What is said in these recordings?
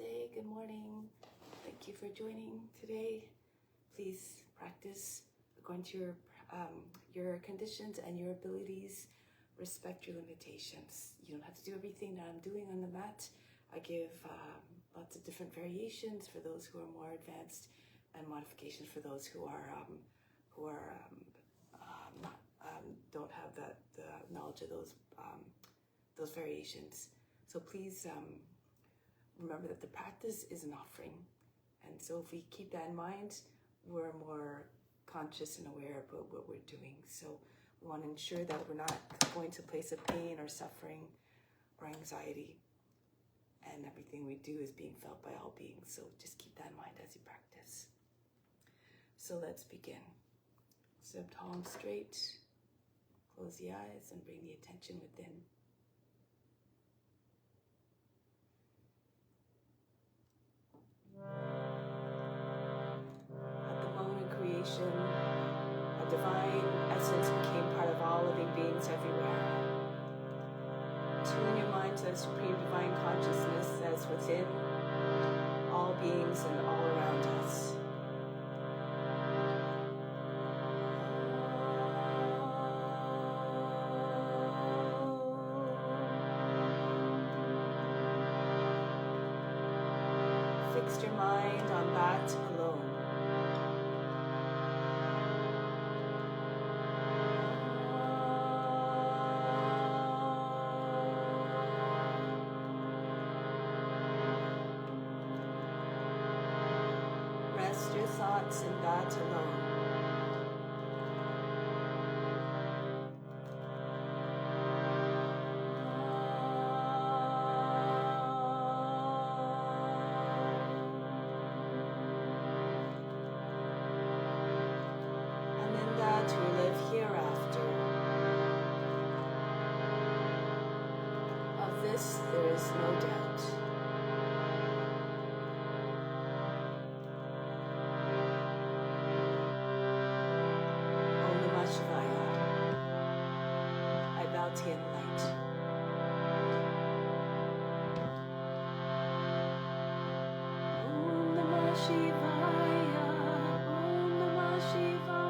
Namaste, good morning. Thank you for joining today. Please practice according to your conditions and your abilities. Respect your limitations. You don't have to do everything that I'm doing on the mat. I give lots of different variations for those who are more advanced and modifications for those who don't have the knowledge of those variations. So please remember that the practice is an offering. And so if we keep that in mind, we're more conscious and aware about what we're doing. So we want to ensure that we're not going to a place of pain or suffering or anxiety. And everything we do is being felt by all beings. So just keep that in mind as you practice. So let's begin. Sit up tall and straight. Close the eyes and bring the attention within. At the moment of creation, a divine essence became part of all living beings everywhere. Tune your mind to that supreme divine consciousness that is within all beings and all around us. Fix your mind on that alone. Rest your thoughts in that alone. To live hereafter. Of this there is no doubt. Om Namah Shivaya. I bow to in light. Om Namah Shivaya. Om Namah Shivaya.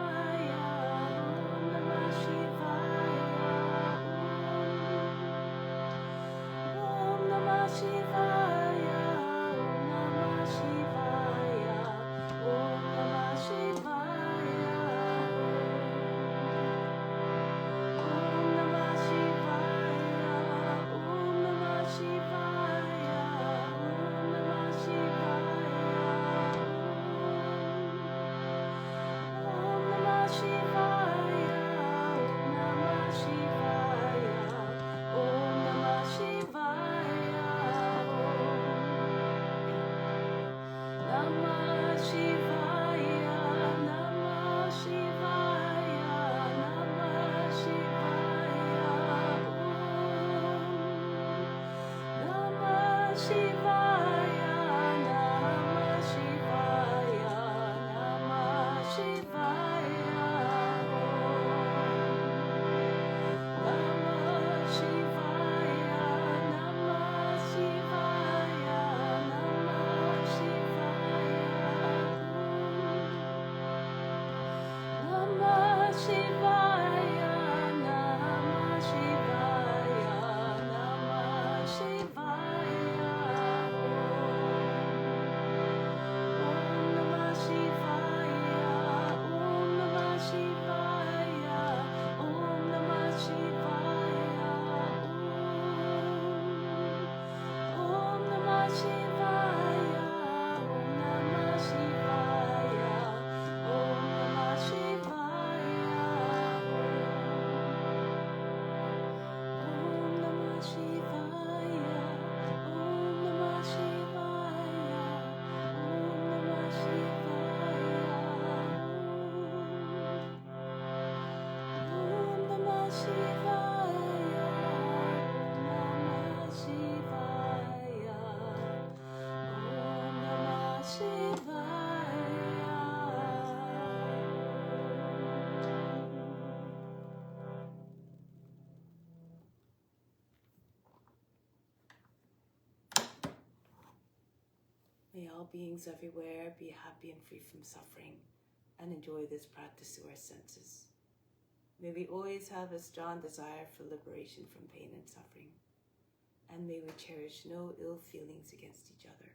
May all beings everywhere be happy and free from suffering and enjoy this practice through our senses. May we always have a strong desire for liberation from pain and suffering. And may we cherish no ill feelings against each other.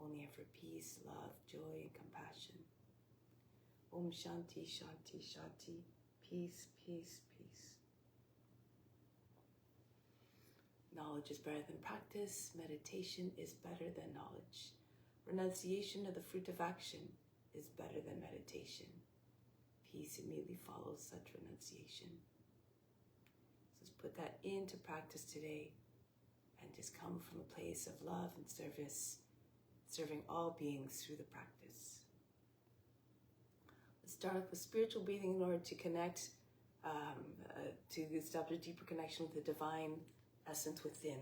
Only ever peace, love, joy, and compassion. Om Shanti, Shanti, Shanti. Peace, peace, peace. Knowledge is better than practice. Meditation is better than knowledge. Renunciation of the fruit of action is better than meditation. Peace immediately follows such renunciation. So let's put that into practice today and just come from a place of love and service, serving all beings through the practice. Let's start with spiritual breathing in order to connect, to establish a deeper connection with the divine essence within.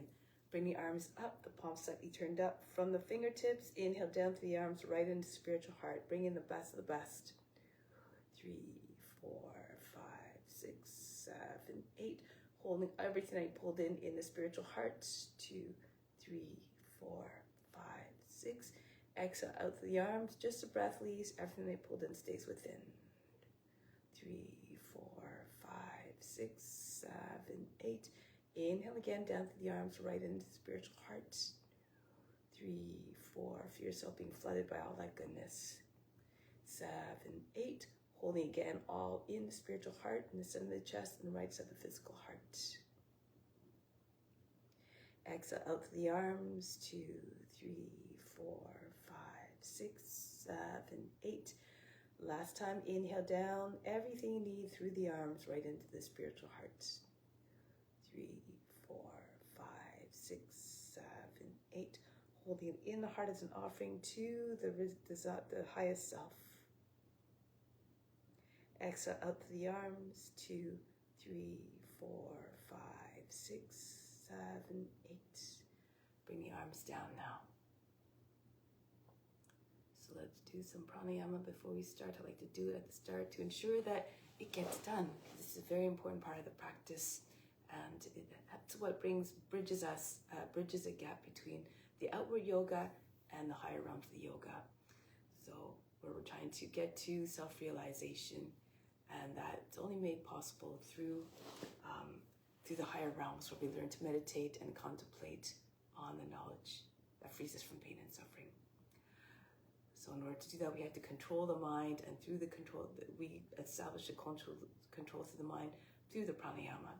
Bring the arms up, the palms slightly turned up from the fingertips. Inhale down through the arms, right into spiritual heart. Bring in the best of the best. 3, 4, 5, 6, 7, 8. Holding everything I pulled in the spiritual heart. 2, 3, 4, 5, 6. Exhale out through the arms. Just the breath leaves. Everything I pulled in stays within. 3, 4, 5, 6, 7, 8. Inhale again down through the arms, right into the spiritual heart. 3, 4. Feel yourself being flooded by all that goodness. 7, 8. Holding again all in the spiritual heart, in the center of the chest, and the right side of the physical heart. Exhale out through the arms. 2, 3, 4, 5, 6, 7, 8. Last time, inhale down everything you need through the arms, right into the spiritual heart. 3, 4, 5, 6, 7, 8. Holding it in the heart as an offering to the highest self. Exhale out through the arms. 2, 3, 4, 5, 6, 7, 8. Bring the arms down now. So let's do some pranayama before we start. I like to do it at the start to ensure that it gets done. This is a very important part of the practice, and that's what bridges a gap between the outward yoga and the higher realms of the yoga. So where we're trying to get to self-realization, and that's only made possible through the higher realms, where we learn to meditate and contemplate on the knowledge that frees us from pain and suffering. So in order to do that, we have to control the mind, and through the control, we establish a control through the mind through the pranayama.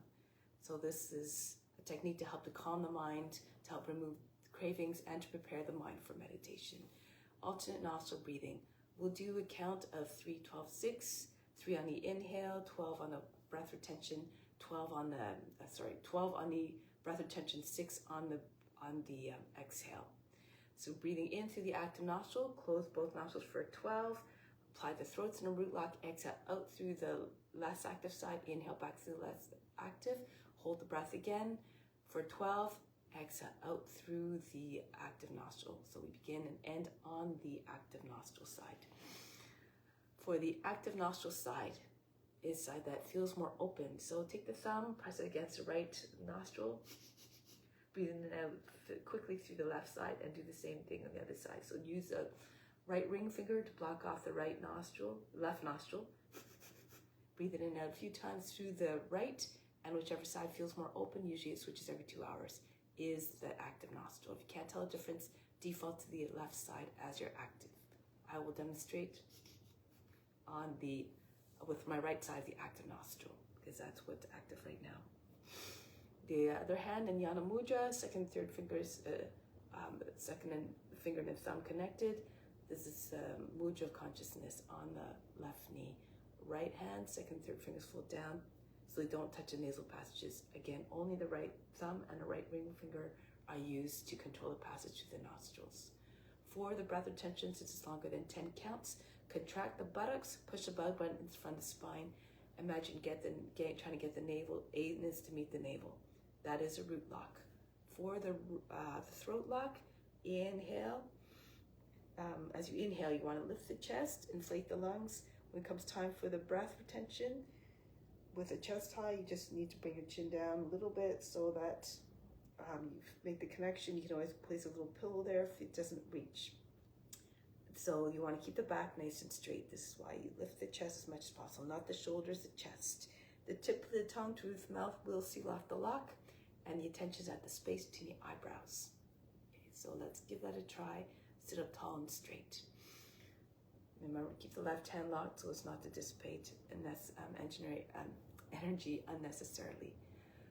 So this is a technique to help to calm the mind, to help remove cravings, and to prepare the mind for meditation. Alternate nostril breathing. We'll do a count of 3, 12, 6, 3 on the inhale, 12 on the breath retention, 12 on the breath retention, 6 on the exhale. So breathing in through the active nostril, close both nostrils for 12, apply the throats in a root lock, exhale out through the less active side, inhale back through the less active, hold the breath again for 12, exhale out through the active nostril. So we begin and end on the active nostril side. For the active nostril side is side that feels more open. So take the thumb, press it against the right nostril, breathe in and out quickly through the left side, and do the same thing on the other side. So use a right ring finger to block off the left nostril. Breathe in and out a few times through the right, and whichever side feels more open, usually it switches every 2 hours, is the active nostril. If you can't tell a difference, default to the left side as your active. I will demonstrate with my right side, the active nostril, because that's what's active right now. The other hand in Yana Mudra, second and third fingers, second and finger and thumb connected. This is mudra of consciousness on the left knee. Right hand, second, third fingers fold down, so they don't touch the nasal passages. Again, only the right thumb and the right ring finger are used to control the passage through the nostrils. For the breath retention, since it's longer than 10 counts, contract the buttocks, push the belly button in front of the spine. Imagine trying to get the navel, anus to meet the navel. That is a root lock. For the throat lock, inhale. As you inhale, you want to lift the chest, inflate the lungs. When it comes time for the breath retention, with a chest high, you just need to bring your chin down a little bit so that you make the connection, you can always place a little pillow there if it doesn't reach. So you want to keep the back nice and straight. This is why you lift the chest as much as possible, not the shoulders, the chest. The tip of the tongue to the mouth will seal off the lock, and the attention is at the space between the eyebrows. Okay, so let's give that a try. Sit up tall and straight. Remember, keep the left hand locked so as not to dissipate energy unnecessarily.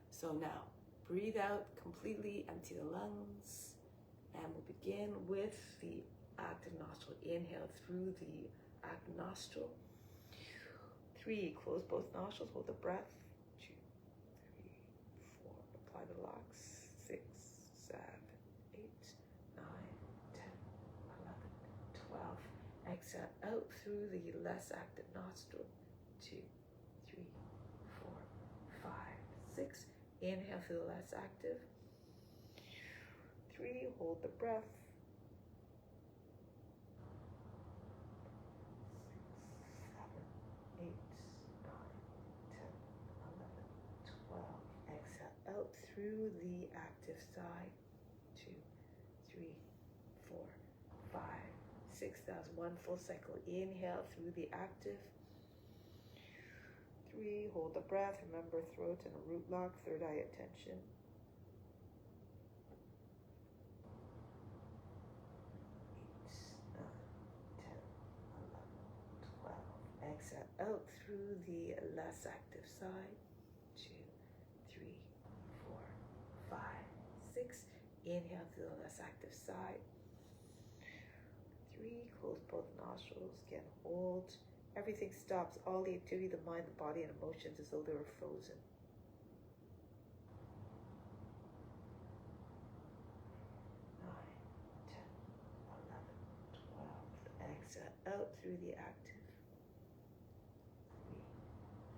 So now, breathe out completely, empty the lungs, and we'll begin with the active nostril. Inhale through the active nostril. 3, close both nostrils, hold the breath. 2, 3, 4, apply the locks. 6, 7, 8, 9, 10, 11, 12. Exhale out through the less active nostril. 2, 3, 4, 5, 6. Inhale through the less active. 3, hold the breath. 6, 7, 8, 9, 10, 11, 12. Exhale out through the active side. 2, 3, 4, 5, 6. That was 1 full cycle. Inhale through the active. 3, hold the breath. Remember, throat and a root lock, third eye attention. 8, 9, 10, 11, 12. Exhale out through the less active side. 2, 3, 4, 5, 6. Inhale through the less active side. 3, close both nostrils. Again, hold. Everything stops. All the activity, the mind, the body, and emotions as though they were frozen. 9, 10, 11, 12. Exhale out through the active. 3,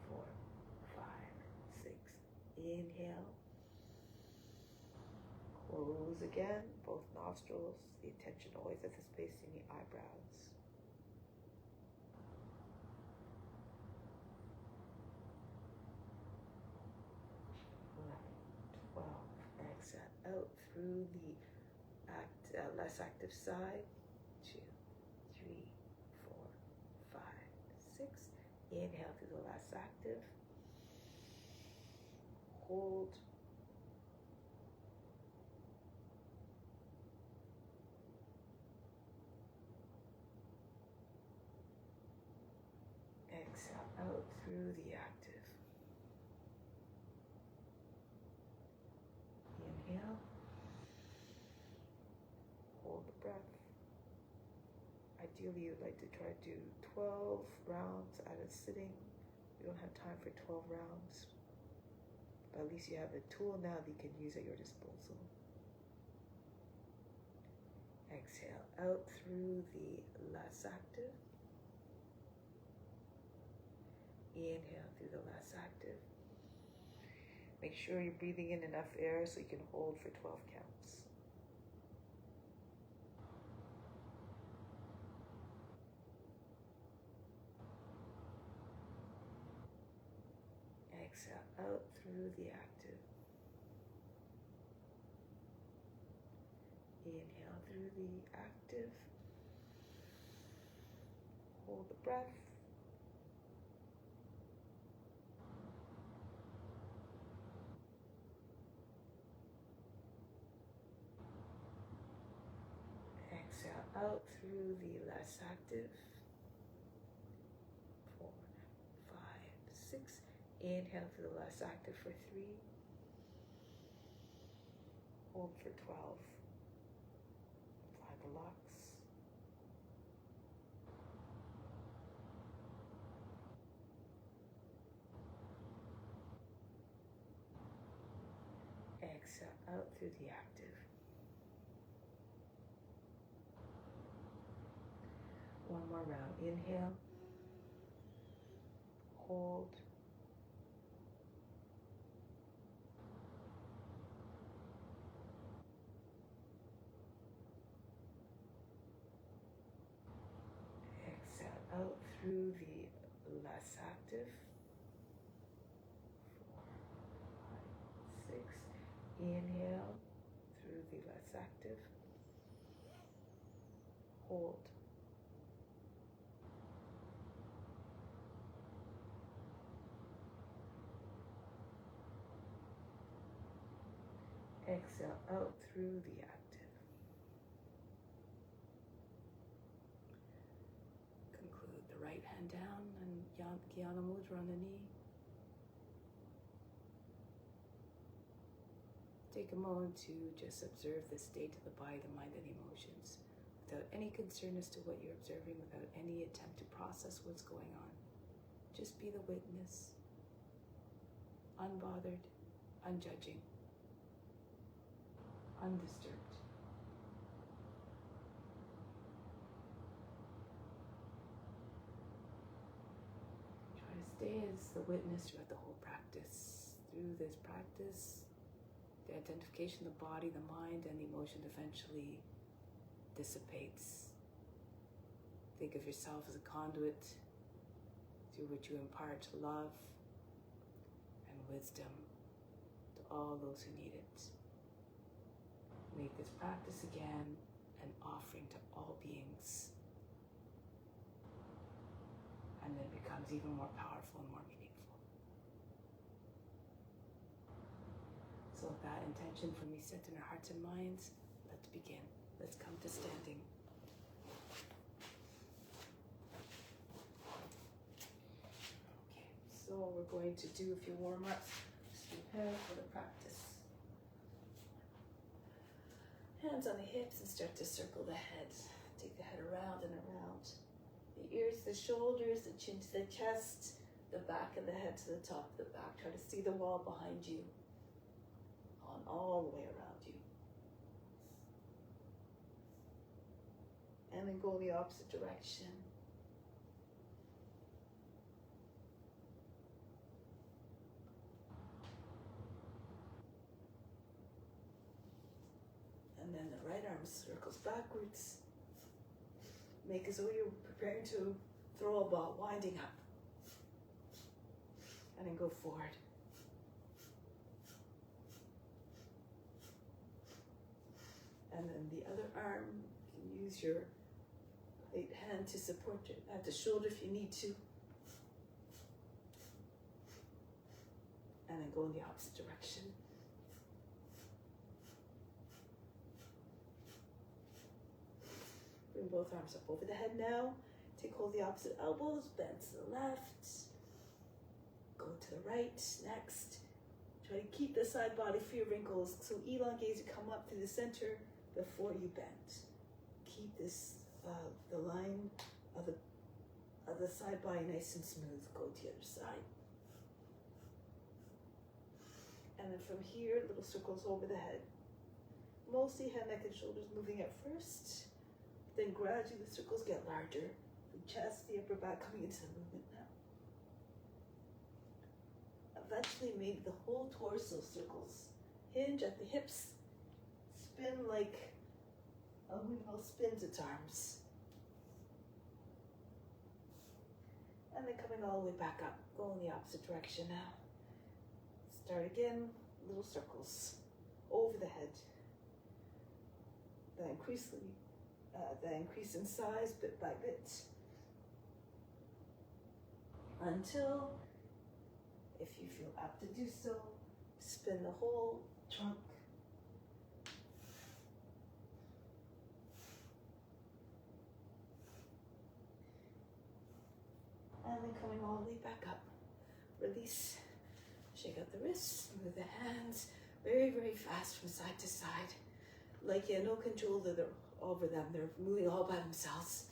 4, 5, 6. Inhale. Close again, both nostrils. The attention always at the space in the eyebrows. 11, 12. Exhale out through the less active side. 2, 3, 4, 5, 6. Inhale through the less active. Hold. Exhale out through the active. Inhale. Hold the breath. Ideally, you'd like to try to do 12 rounds at a sitting. You don't have time for 12 rounds, but at least you have a tool now that you can use at your disposal. Exhale out through the less active. Inhale through the less active. Make sure you're breathing in enough air so you can hold for 12 counts. Exhale out through the active. Inhale through the active. Hold the breath. Exhale out through the less active. 4, 5, 6. Inhale through the less active for 3. Hold for 12. Apply the locks. Exhale out through the active. One more round. Inhale. Hold. Exhale out through the less active. 4, 5, 6. Inhale. relatively less active. Hold. Exhale out through the active. Conclude the right hand down and Jnana Mudra on the knee. Take a moment to just observe the state of the body, the mind, and emotions without any concern as to what you're observing, without any attempt to process what's going on. Just be the witness, unbothered, unjudging, undisturbed. Try to stay as the witness throughout the whole practice. Through this practice, the identification of the body, the mind, and the emotion eventually dissipates. Think of yourself as a conduit through which you impart love and wisdom to all those who need it. Make this practice again an offering to all beings. And then it becomes even more powerful and more meaningful. So with that intention from reset in our hearts and minds, let's begin. Let's come to standing. Okay, so we're going to do a few warm-ups. Just prepare for the practice. Hands on the hips and start to circle the head. Take the head around and around. The ears, the shoulders, the chin to the chest, the back of the head to the top of the back. Try to see the wall behind you, on all the way around you. And then go in the opposite direction. And then the right arm circles backwards. Make as though you're preparing to throw a ball, winding up. And then go forward. And then the other arm, you can use your right hand to support at the shoulder if you need to. And then go in the opposite direction. Bring both arms up over the head now. Take hold of the opposite elbows, bend to the left. Go to the right, next. Try to keep the side body for your wrinkles, so elongate to come up through the center before you bend. Keep this, the line of the side body nice and smooth. Go to the other side. And then from here, little circles over the head. Mostly head, neck, and shoulders moving at first. Then gradually the circles get larger. The chest, the upper back coming into the movement now. Eventually make the whole torso circles. Hinge at the hips. Spin like a windmill spins its arms. And then coming all the way back up. Go in the opposite direction now. Start again, little circles over the head. That increase in size bit by bit. Until, if you feel apt to do so, spin the whole trunk. And then coming all the way back up. Release. Shake out the wrists, move the hands very, very fast from side to side. Like you have no control over them. They're moving all by themselves.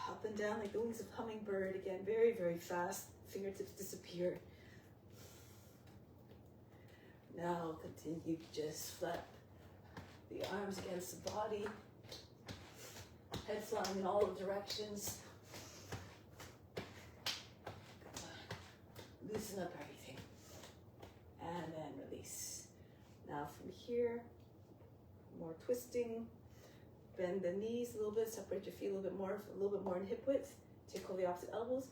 Up and down like the wings of a hummingbird. Again, very, very fast. Fingertips disappear. Now continue to just flip the arms against the body. Head flying in all directions. Loosen up everything. And then release. Now from here, more twisting. Bend the knees a little bit, separate your feet a little bit more in hip width. Take hold of the opposite elbows.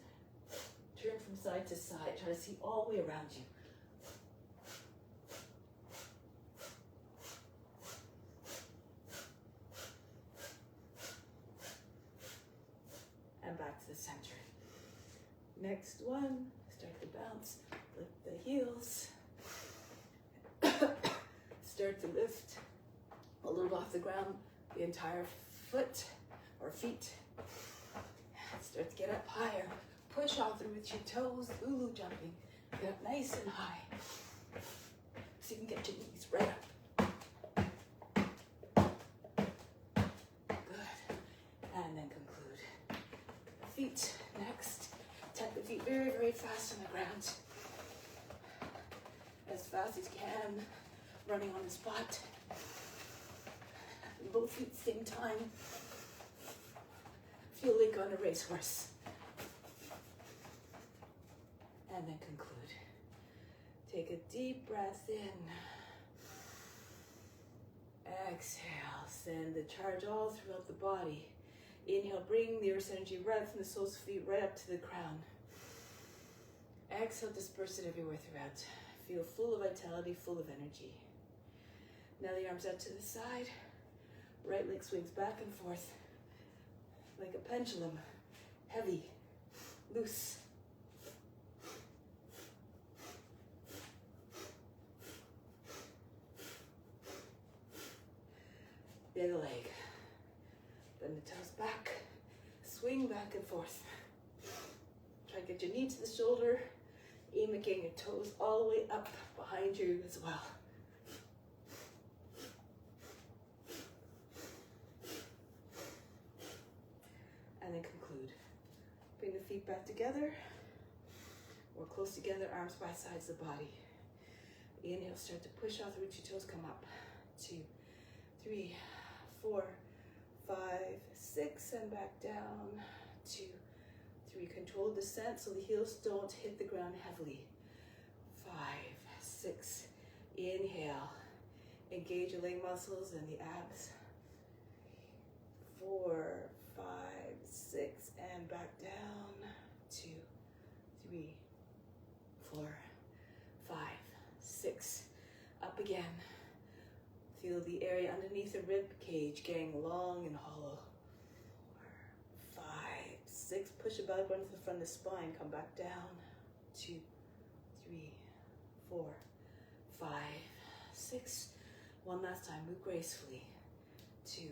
Turn from side to side. Try to see all the way around you. center. Next one, start to bounce, lift the heels. Start to lift a little off the ground, the entire foot or feet. Start to get up higher. Push all through with your toes, lulu jumping. Get up nice and high. So you can get your knees right up. Good. And then conclude. Feet next. Tap the feet very, very fast on the ground. As fast as you can. Running on the spot. Both feet same time. Feel like on a racehorse. And then conclude. Take a deep breath in. Exhale. Send the charge all throughout the body. Inhale, bring the earth's energy right from the soles of feet right up to the crown. Exhale, disperse it everywhere throughout. Feel full of vitality, full of energy. Now the arms out to the side. Right leg swings back and forth like a pendulum. Heavy, loose. The other leg. Bend the toes back. Swing back and forth. Try to get your knee to the shoulder. Aim at getting your toes all the way up behind you as well. And then conclude. Bring the feet back together or close together, arms by sides of the body. Inhale, start to push out the root your toes, come up. 2, 3, 4, 5, 6, and back down. 2, 3, controlled descent so the heels don't hit the ground heavily. 5, 6, inhale. Engage your leg muscles and the abs. 4, 5, 6, and back down. 2, 3, 4, 5, 6. Up again. Feel the area underneath the rib cage getting long and hollow. 4, 5, 6. Push the belly button to the front of the spine. Come back down. 2, 3, 4, 5, 6. One last time. Move gracefully. 2,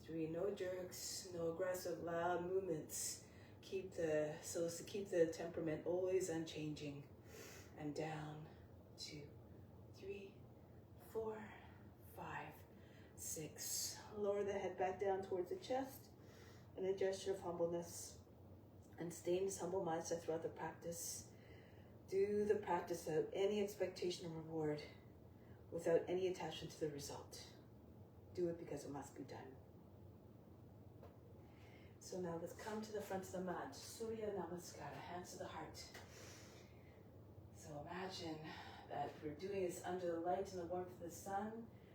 3. No jerks. No aggressive, loud movements. Keep the temperament always unchanging. And down. 2, 3, 4, 5, 6. Lower the head back down towards the chest in a gesture of humbleness. And stay in this humble mindset throughout the practice. Do the practice without any expectation of reward, without any attachment to the result. Do it because it must be done. So now let's come to the front of the mat. Surya Namaskara, hands to the heart. So imagine that we're doing this under the light and the warmth of the sun,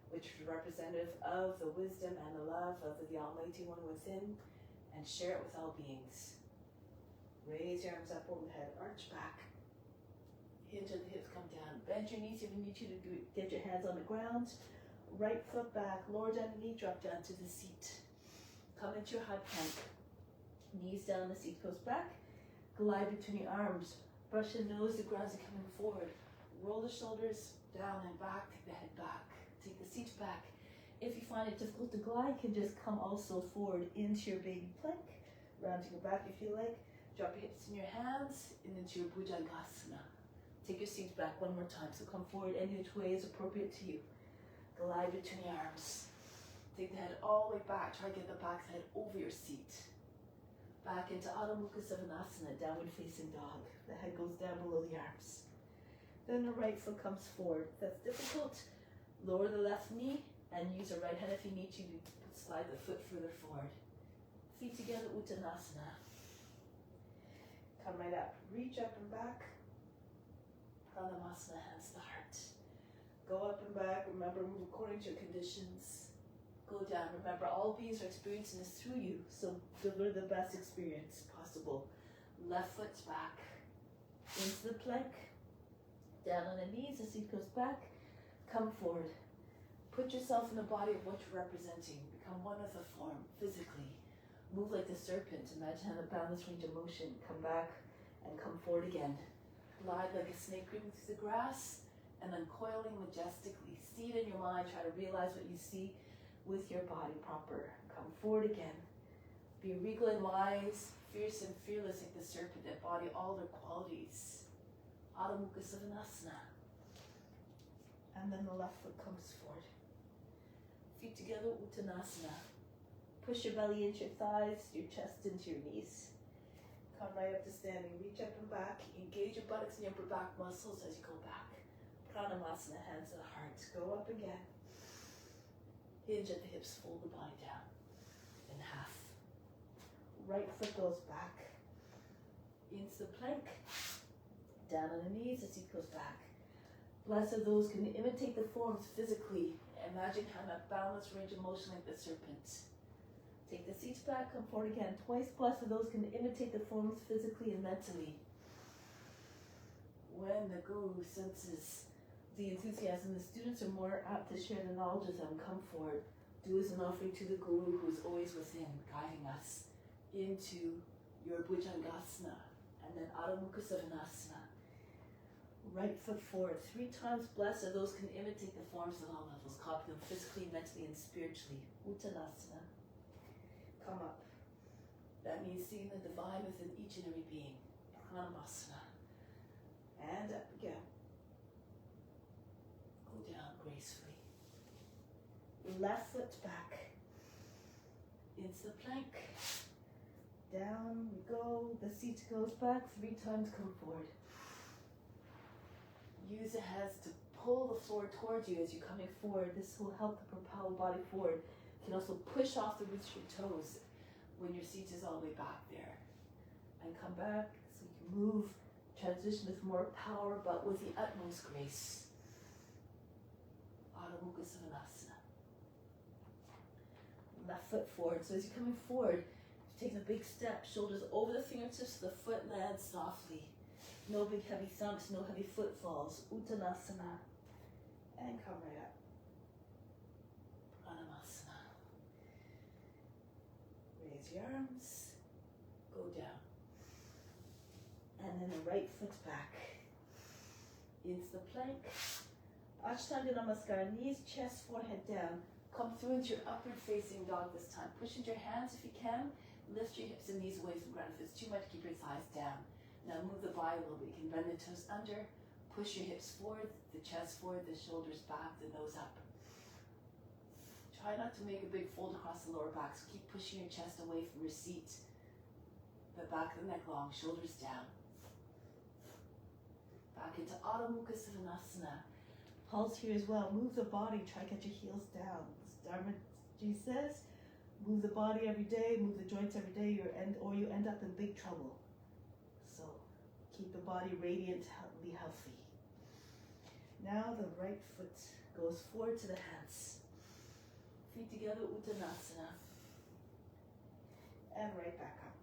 which is representative of the wisdom and the love of the Almighty One within, and share it with all beings. Raise your arms up over the head, arch back. Hinge of the hips, come down. Bend your knees if you need to get your hands on the ground. Right foot back, lower down the knee, drop down to the seat. Come into your high plank. Knees down, the seat goes back. Glide between your arms. Brush the nose, the ground is coming forward. Roll the shoulders down and back, take the head back. Take the seat back. If you find it difficult to glide, you can just come also forward into your baby plank. Round to your back if you like. Drop your hips in your hands and into your Bhujangasana. Take your seat back one more time. So come forward any which way is appropriate to you. Glide between your arms. Take the head all the way back. Try to get the back of the head over your seat. Back into Adho Mukha Savasana, downward facing dog. The head goes down below the arms. Then the right foot comes forward. If that's difficult, lower the left knee and use the right hand if you need to slide the foot further forward. Feet together, Uttanasana. Come right up. Reach up and back. Pranayama, hands to the heart. Go up and back. Remember, move according to your conditions. Go down. Remember, all beings are experiencing this through you, so deliver the best experience possible. Left foot's back. Into the plank. Down on the knees, the seat goes back. Come forward. Put yourself in the body of what you're representing. Become one with the form, physically. Move like the serpent. Imagine how the boundless range of motion. Come back and come forward again. Glide like a snake creeping through the grass and uncoiling majestically. See it in your mind. Try to realize what you see with your body proper. Come forward again. Be regal and wise, fierce and fearless like the serpent. Embody all their qualities. Adho Mukha Savasana. And then the left foot comes forward. Feet together, Uttanasana. Push your belly into your thighs, your chest into your knees. Come right up to standing. Reach up and back. Engage your buttocks and your upper back muscles as you go back. Pranayama, hands to the heart. Go up again. Hinge at the hips. Fold the body down in half. Right foot goes back. Into the plank. Down on the knees as he goes back. Blessed are those who can imitate the forms physically. Imagine how that boundless range of motion like the serpent. Take the seats back, come forward again. Twice. Blessed are those who can imitate the forms physically and mentally. When the guru senses the enthusiasm, the students are more apt to share the knowledge of them. Come forward. Do as an offering to the guru who is always within, guiding us into your Bhujangasana. And then Adho Mukha Savasana. Right foot forward. 3 times. Blessed are those who can imitate the forms at all levels. Copy them physically, mentally, and spiritually. Uttanasana. Come up. That means seeing the divine within each and every being. Pranayama. And up again. Go down gracefully. Left foot back. Into the plank. Down we go. The seat goes back. 3 times. Come forward. Use the hands to pull the floor towards you as you're coming forward. This will help to propel the body forward. You can also push off the roots of your toes when your seat is all the way back there. And come back so you can move, transition with more power but with the utmost grace. Adho Mukha Savasana. Left foot forward. So as you're coming forward, you're taking a big step, shoulders over the fingertips so the foot lands softly. No big heavy thumps, no heavy footfalls. Uttanasana. And come right up. Pranayama. Raise your arms. Go down. And then the right foot back. Into the plank. Ashtanga Namaskar. Knees, chest, forehead down. Come through into your upward facing dog this time. Push into your hands if you can. Lift your hips and knees away from the ground. If it's too much, keep your thighs down. Now move the body a little bit. You can bend the toes under, push your hips forward, the chest forward, the shoulders back, the nose up. Try not to make a big fold across the lower back, so keep pushing your chest away from your seat. The back of the neck long, shoulders down. Back into Adho Mukha Savasana. Pulse here as well. Move the body, try to get your heels down. As Dharma Ji says, move the body every day, move the joints every day, or you end up in big trouble. So keep the body radiant, healthy. Now the right foot goes forward to the hands. Feet together, Uttanasana. And right back up.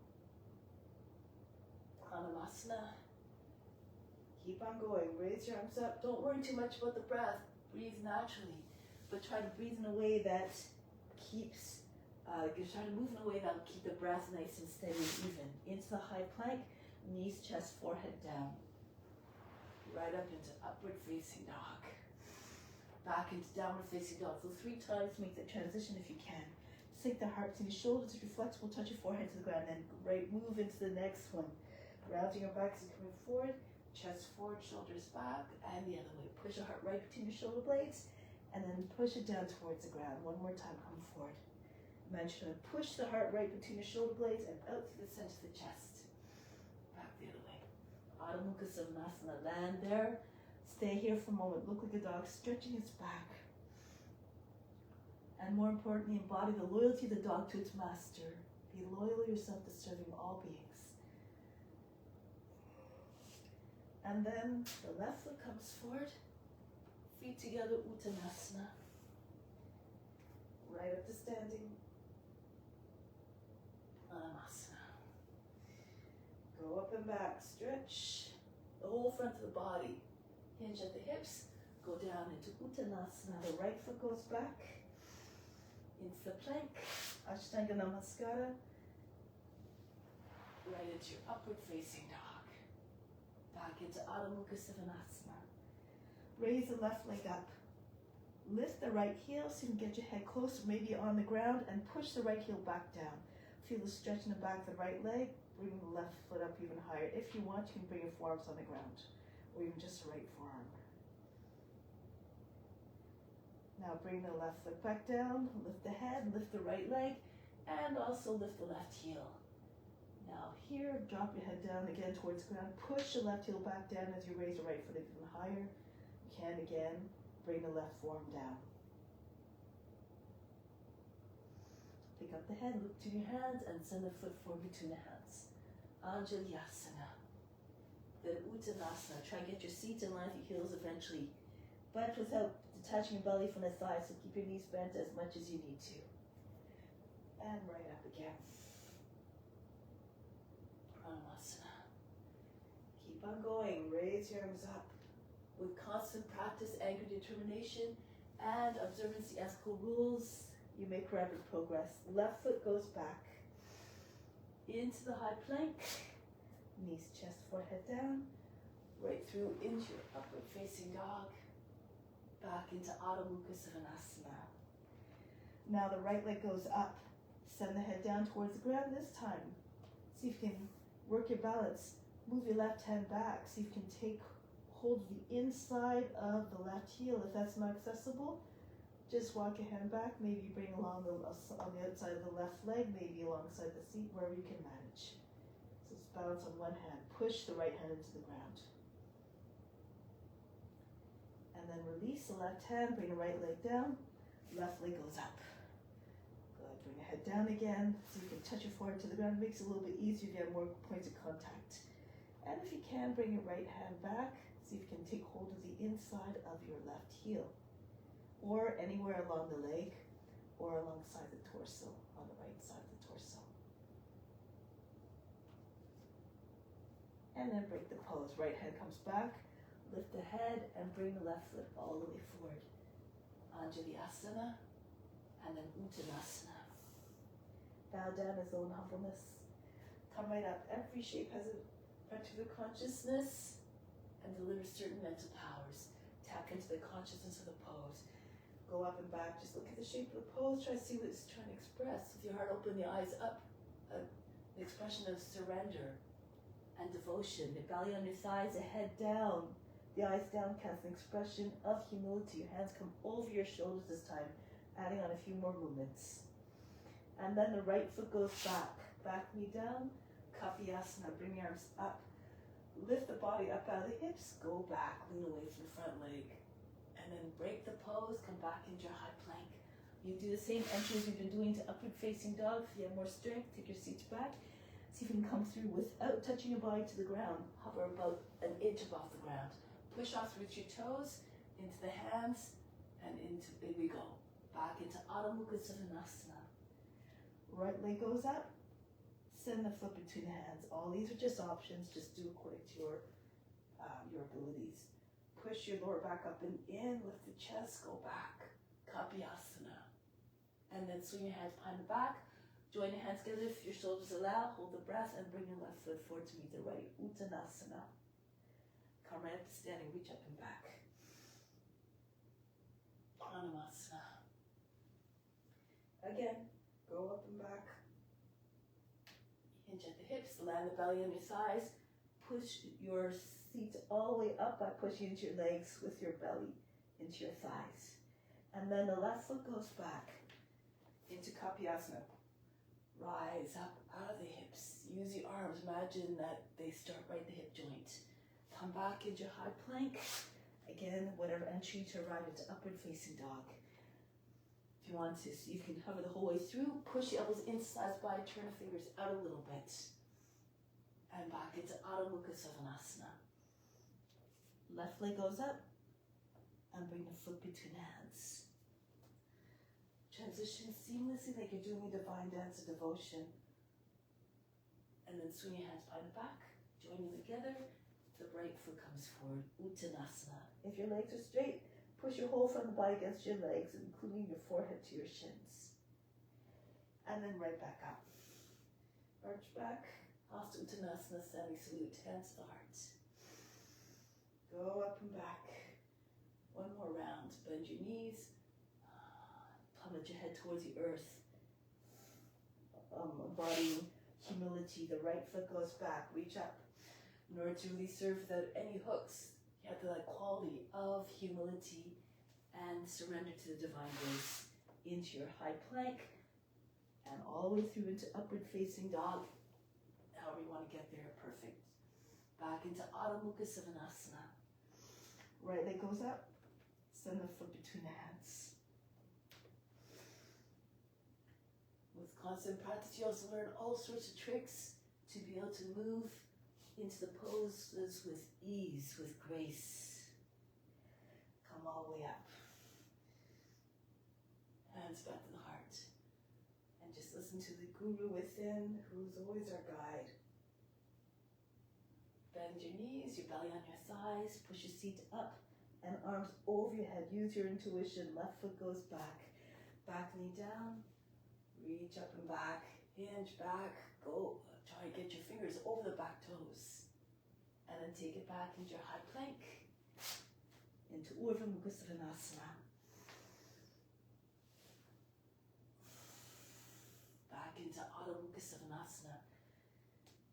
Pranayama. Keep on going. Raise your arms up. Don't worry too much about the breath. Breathe naturally. But try to breathe in a way that keeps, try to move in a way that will keep the breath nice and steady and even. Into the high plank. Knees, chest, forehead down. Right up into upward facing dog. Back into downward facing dog. So 3 times, make the transition if you can. Sink the heart to your shoulders. If you're flexible, touch your forehead to the ground. Then move into the next one. Rounding your back as you're coming forward. Chest forward, shoulders back. And the other way. Push your heart right between your shoulder blades. And then push it down towards the ground. One more time, come forward. Imagine to push the heart right between your shoulder blades and out to the center of the chest. The other way. Adho Mukha Savasana. Land there. Stay here for a moment. Look like a dog stretching its back. And more importantly, embody the loyalty of the dog to its master. Be loyal yourself to serving all beings. And then the left foot comes forward. Feet together, Uttanasana. Right up to standing. Pranayama. Go up and back, stretch the whole front of the body. Hinge at the hips, go down into Uttanasana. The right foot goes back into the plank. Ashtanga Namaskara. right into your upward facing dog. Back into Adho Mukha Svanasana. Raise the left leg up. Lift the right heel so you can get your head closer, maybe on the ground, and push the right heel back down. Feel the stretch in the back of the right leg. Bring the left foot up even higher. If you want, you can bring your forearms on the ground, or even just the right forearm. Now bring the left foot back down, lift the head, lift the right leg, and also lift the left heel. Now here, drop your head down again towards the ground. Push the left heel back down as you raise the right foot even higher. You can again, bring the left forearm down. Pick up the head, look to your hands, and send the foot forward between the hands. Anjalyasana. Then Uttanasana. Try and get your seat in line with your heels eventually, but without detaching your belly from the thighs, so keep your knees bent as much as you need to. And right up again. Pranayama. Keep on going. Raise your arms up. With constant practice, anger, determination, and observance of the ethical rules, you make rapid progress. Left foot goes back into the high plank. Knees, chest, forehead down. Right through into your upward facing dog. Back into Adho Mukha Svanasana. Now the right leg goes up. Send the head down towards the ground this time. See if you can work your balance. Move your left hand back. See if you can take hold of the inside of the left heel. If that's not accessible, just walk your hand back. Maybe you bring along on the outside of the left leg, maybe alongside the seat, wherever you can manage. So it's balance on one hand. Push the right hand into the ground. And then release the left hand, bring the right leg down, left leg goes up. Good, bring the head down again, so you can touch your forehead to the ground. It makes it a little bit easier to get more points of contact. And if you can, bring your right hand back, see if you can take hold of the inside of your left heel, or anywhere along the leg, or alongside the torso, on the right side of the torso. And then break the pose. Right hand comes back. Lift the head and bring the left foot all the way forward. Anjalyasana and then Uttanasana. Bow down as though in humbleness. Come right up. Every shape has a particular consciousness and delivers certain mental powers. Tap into the consciousness of the pose. Go up and back. Just look at the shape of the pose. Try to see what it's trying to express. With your heart open, the eyes up. An expression of surrender and devotion. The belly on your thighs, the head down. The eyes downcast, an expression of humility. Your hands come over your shoulders this time, adding on a few more movements. And then the right foot goes back. Back knee down, Kapiyasana. Bring your arms up. Lift the body up out of the hips. Go back, lean away from the front leg. And then break the pose, come back into your high plank. You do the same entries you've been doing to upward facing dog. If you have more strength, take your seats back. See if you can come through without touching your body to the ground. Hover about an inch above the ground. Push off through your toes, into the hands, and into, here we go. Back into Adho Mukha Svanasana. Right leg goes up, send the foot between the hands. All these are just options, just do according to your abilities. Push your lower back up and in, lift the chest, go back. Kapiyasana. And then swing your hands behind the back, join your hands together if your shoulders allow, hold the breath, and bring your left foot forward to meet the right. Uttanasana. Come right up to standing, reach up and back. Pranayama. Again, go up and back. Hinge at the hips, land the belly on your thighs. Push your seat all the way up by pushing into your legs with your belly into your thighs. And then the left foot goes back into Kapiyasana. Rise up out of the hips. Use your arms. Imagine that they start right at the hip joint. Come back into your high plank. Again, whatever entry to arrive into upward facing dog. If you want to, so you can hover the whole way through. Push the elbows inside the body, turn the fingers out a little bit. And back into Adho Mukha Svanasana. Left leg goes up. And bring the foot between the hands. Transition seamlessly like you're doing a divine dance of devotion. And then swing your hands behind the back. Join them together. The right foot comes forward, Uttanasana. If your legs are straight, push your whole front body against your legs, including your forehead to your shins. And then right back up. Arch back, Hasta Uttanasana, standing salute, hands to the heart. Go up and back. One more round. Bend your knees. Plummet your head towards the earth. Embodying humility. The right foot goes back. Reach up. In order to really serve without any hooks, you have that quality of humility and surrender to the divine grace into your high plank and all the way through into upward facing dog. However you want to get there, perfect. Back into Adho Mukha Svanasana. Right leg goes up, send the foot between the hands. With constant practice, you also learn all sorts of tricks to be able to move into the poses with ease, with grace. Come all the way up. Hands back to the heart. And just listen to the guru within, who's always our guide. Bend your knees, your belly on your thighs, push your seat up and arms over your head. Use your intuition. Left foot goes back. Back knee down. Reach up and back. Hinge back. Go. Try to get your fingers over the back toes. And then take it back into your high plank. Into Urdhva Mukha Svanasana. Back into Adho Mukha Svanasana.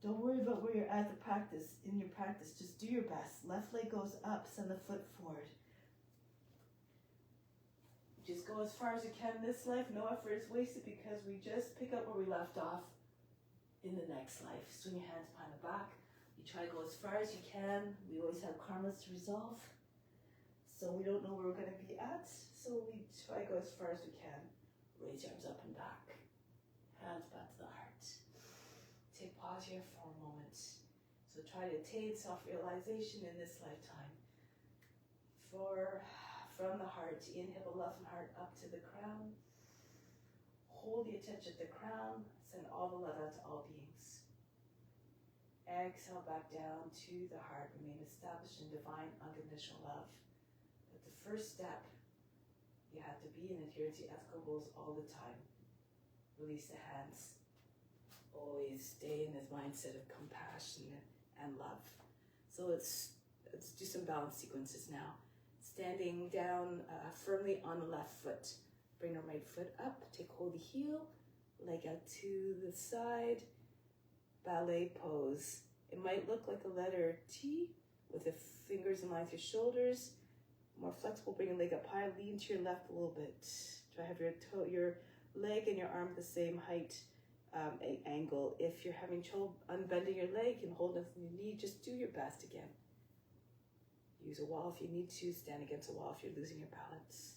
Don't worry about where you're at the practice. In your practice, just do your best. Left leg goes up, send the foot forward. Just go as far as you can in this life. No effort is wasted because we just pick up where we left off in the next life. Swing your hands behind the back. You try to go as far as you can. We always have karmas to resolve. So we don't know where we're going to be at. So we try to go as far as we can. Raise your arms up and back. Hands back to the heart. Take pause here for a moment. So try to attain self-realization in this lifetime. From the heart, inhale the left heart up to the crown. Hold the attention at the crown. Send all the love out to all beings. Exhale back down to the heart. Remain established in divine unconditional love. But the first step, you have to be in adherence to ethical rules all the time. Release the hands. Always stay in this mindset of compassion and love. So let's do some balance sequences now. Standing down firmly on the left foot. Bring the right foot up. Take hold of the heel. Leg out to the side. Ballet pose. It might look like a letter T with the fingers in line with your shoulders. More flexible, bring your leg up high. Lean to your left a little bit. Try to have your leg and your arm the same height. Angle. If you're having trouble unbending your leg and holding your knee, just do your best again. Use a wall if you need to. Stand against a wall if you're losing your balance.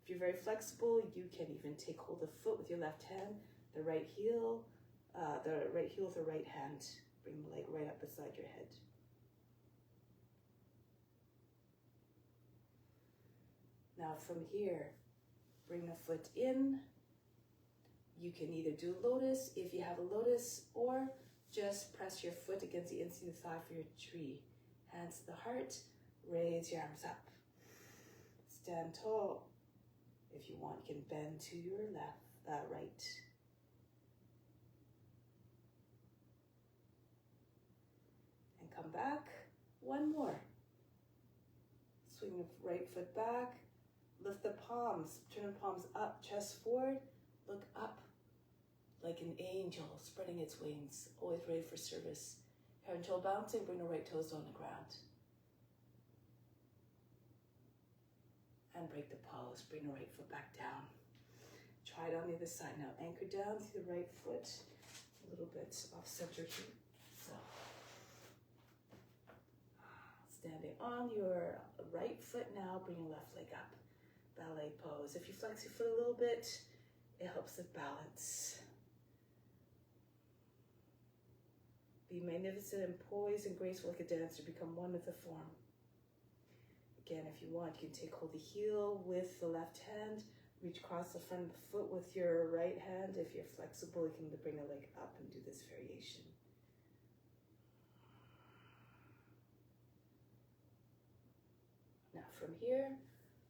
If you're very flexible, you can even take hold of the foot with your left hand, the right heel with the right hand. Bring the leg right up beside your head. Now from here, bring the foot in. You can either do lotus if you have a lotus, or just press your foot against the inside of the thigh for your tree. Hands to the heart, raise your arms up. Stand tall. If you want, you can bend to your right. And come back. One more. Swing the right foot back. Lift the palms. Turn the palms up, chest forward. Look up like an angel spreading its wings, always ready for service. Head and toe bouncing, bring the right toes on the ground. And break the pose, bring the right foot back down. Try it on the other side now. Anchor down through the right foot, a little bit off center here. So, standing on your right foot now, bring your left leg up. Ballet pose. If you flex your foot a little bit, it helps with balance. Be magnificent and poised and graceful like a dancer. Become one with the form. Again, if you want, you can take hold of the heel with the left hand. Reach across the front of the foot with your right hand. If you're flexible, you can bring the leg up and do this variation. Now from here,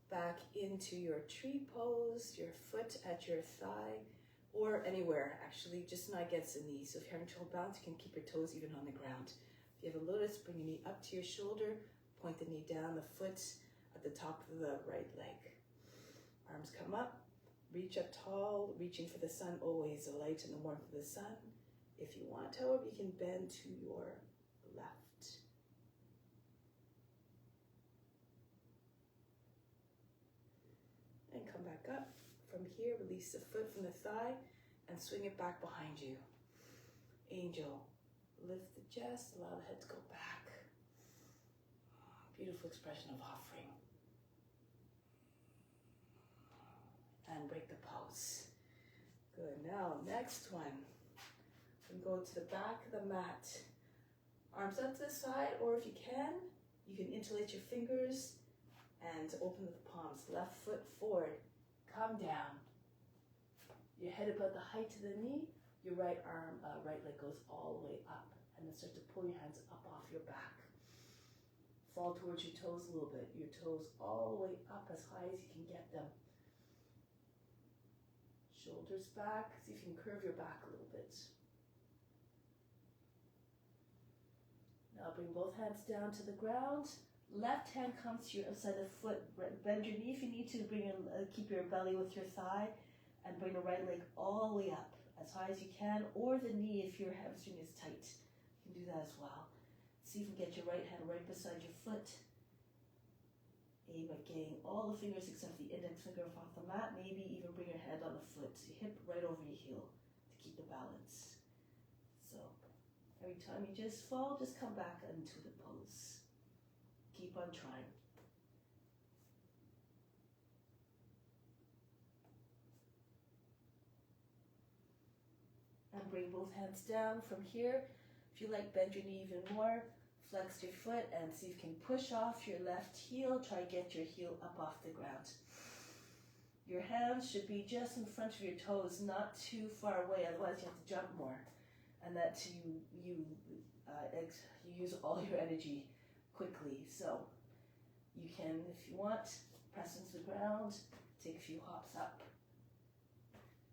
back into your tree pose, your foot at your thigh. or anywhere actually, just not against the knees. So if you're having trouble balance, you can keep your toes even on the ground. If you have a lotus, bring your knee up to your shoulder, point the knee down, the foot at the top of the right leg. Arms come up, reach up tall, reaching for the sun always, the light and the warmth of the sun. If you want, however, you can bend to your left. And come back up. From here, release the foot from the thigh and swing it back behind you. Angel, lift the chest, allow the head to go back. Beautiful expression of offering. And break the pose. Good, now next one. We go to the back of the mat. Arms up to the side, or if you can interlace your fingers and open the palms. Left foot forward, come down. Your head about the height of the knee, your right arm, right leg goes all the way up. And then start to pull your hands up off your back. Fall towards your toes a little bit. Your toes all the way up as high as you can get them. Shoulders back. See if you can curve your back a little bit. Now bring both hands down to the ground. Left hand comes to your outside of the foot. Bend your knee if you need to. Keep your belly with your thigh. And bring the right leg all the way up as high as you can. Or the knee if your hamstring is tight. You can do that as well. See if you can get your right hand right beside your foot. Aim at getting all the fingers except the index finger off the mat. Maybe even bring your head on the foot. So your hip right over your heel to keep the balance. So every time you just fall, just come back into the pose. Keep on trying. And bring both hands down from here. If you like, bend your knee even more. Flex your foot and see if you can push off your left heel. Try to get your heel up off the ground. Your hands should be just in front of your toes, not too far away, otherwise you have to jump more. And that you use all your energy quickly. So you can, if you want, press into the ground, take a few hops up.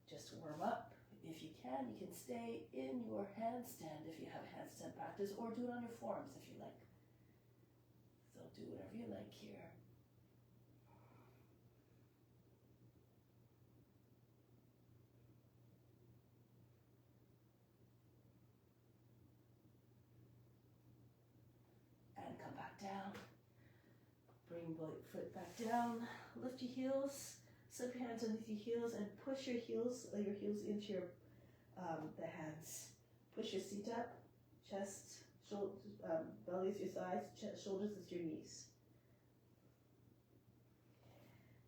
Just to warm up. If you can stay in your handstand if you have handstand practice, or do it on your forearms if you like. So do whatever you like here. And come back down. Bring both foot back down. Lift your heels. Slip your hands underneath your heels and push your heels into your the hands. Push your seat up, chest, belly is your thighs, shoulders is your knees.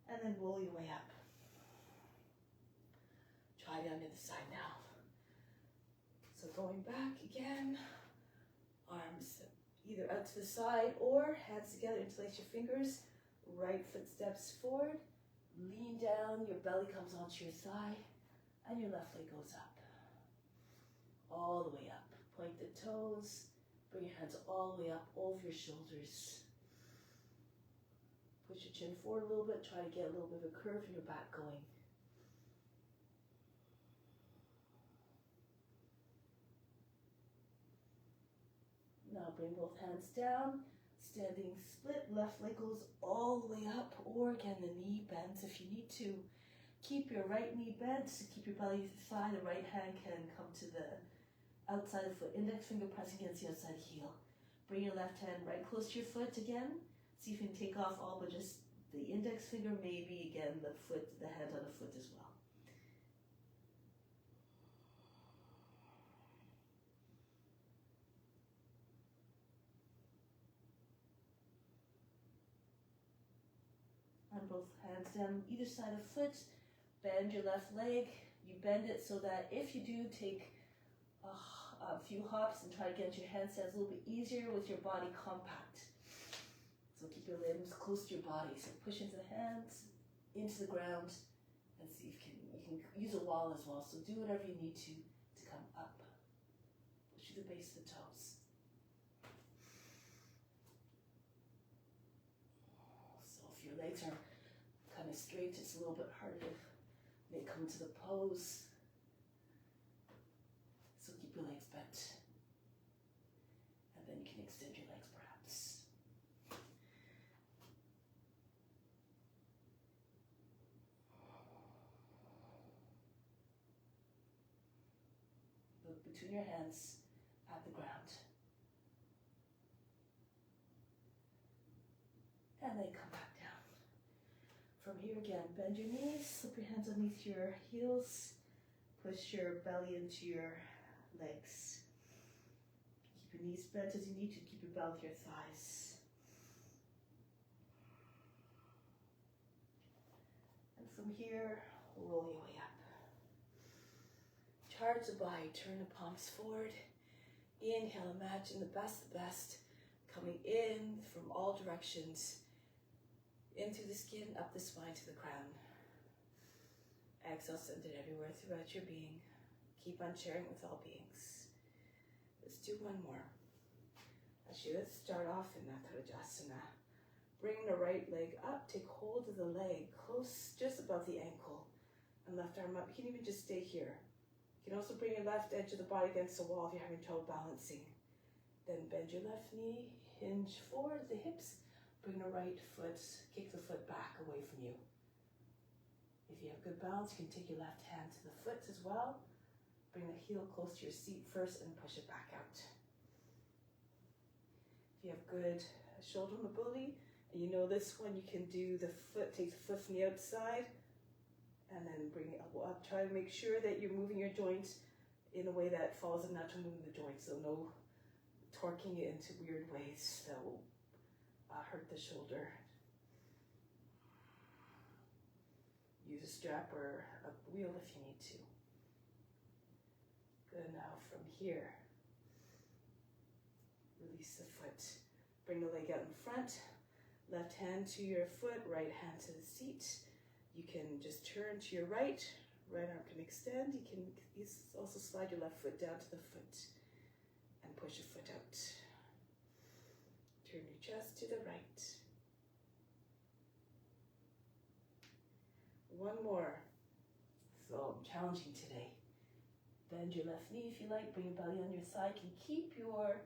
And then roll your way up. Try it on the other side now. So going back again, arms either out to the side or hands together, interlace your fingers, right foot steps forward, lean down, your belly comes onto your thigh, and your left leg goes up. All the way up. Point the toes, bring your hands all the way up over your shoulders. Push your chin forward a little bit, try to get a little bit of a curve in your back going. Now bring both hands down, standing split, left leg goes all the way up, or again the knee bends if you need to. Keep your right knee bent, so keep your belly to the thigh, the right hand can come to the outside of the foot, index finger pressing against the outside heel. Bring your left hand right close to your foot again. See if you can take off all but just the index finger, maybe again the hand on the foot as well. And both hands down either side of foot. Bend your left leg. You bend it so that if you do take a few hops and try to get your handstands a little bit easier with your body compact. So keep your limbs close to your body. So push into the hands, into the ground, and see if you can use a wall as well. So do whatever you need to come up. Push through the base of the toes. So if your legs are kind of straight, it's a little bit harder to come into the pose. keep your legs bent. And then you can extend your legs perhaps. Look between your hands at the ground. And then come back down. From here again, bend your knees, slip your hands underneath your heels, push your belly into your legs. Keep your knees bent as you need to, keep your belly with your thighs. And from here, roll your way up. Charge the body, turn the palms forward. Inhale, imagine the best coming in from all directions, in through the skin, up the spine to the crown. Exhale, send it everywhere throughout your being. Keep on sharing with all beings. Let's do one more. Actually, let's start off in Uttanasana. Bring the right leg up, take hold of the leg close, just above the ankle, and left arm up. You can even just stay here. You can also bring your left edge of the body against the wall if you're having trouble balancing. Then bend your left knee, hinge forward the hips, bring the right foot, kick the foot back away from you. If you have good balance, you can take your left hand to the foot as well. Bring the heel close to your seat first and push it back out. If you have good shoulder mobility, and you know this one, you can do the foot, take the foot from the outside, and then bring the elbow up. Try to make sure that you're moving your joints in a way that follows the natural movement of the joints, so no torquing it into weird ways that will hurt the shoulder. Use a strap or a wheel if you need to. Good, now from here, release the foot. Bring the leg out in front, left hand to your foot, right hand to the seat. You can just turn to your right arm can extend. You can also slide your left foot down to the foot and push your foot out. Turn your chest to the right. One more. So challenging today. Bend your left knee if you like, bring your belly on your side. You can keep your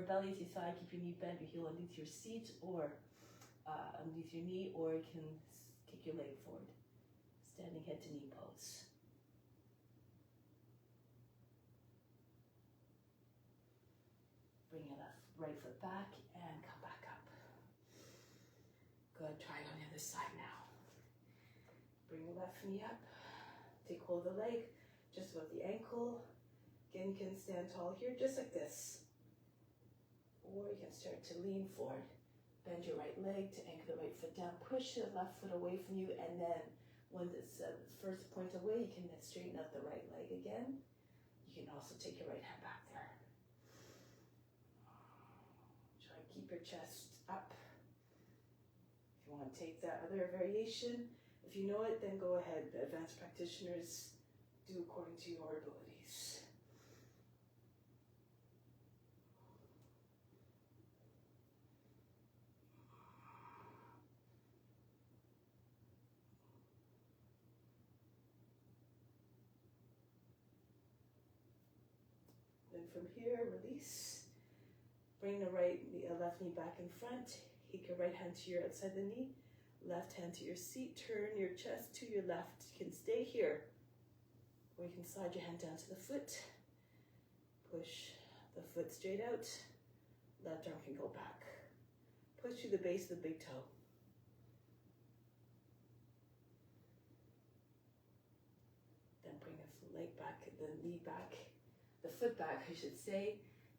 belly to your side, keep your knee bent, your heel underneath your seat or underneath your knee, or you can kick your leg forward. Standing head to knee pose. Bring your right foot back and come back up. Good, try it on the other side now. Bring the left knee up, take hold of the leg, just above the ankle. Again, you can stand tall here, just like this. Or you can start to lean forward. Bend your right leg to anchor the right foot down. Push the left foot away from you, and then when it's first point away, you can then straighten out the right leg again. You can also take your right hand back there. Try to keep your chest up. If you want to take that other variation, if you know it, then go ahead. The advanced practitioners do according to your abilities. Then from here, release. Bring the left knee back in front. Take your right hand to your outside the knee. Left hand to your seat. Turn your chest to your left. You can stay here. Or you can slide your hand down to the foot. Push the foot straight out. Left arm can go back. Push through the base of the big toe. Then bring the leg back, the knee back. The foot back, I should say,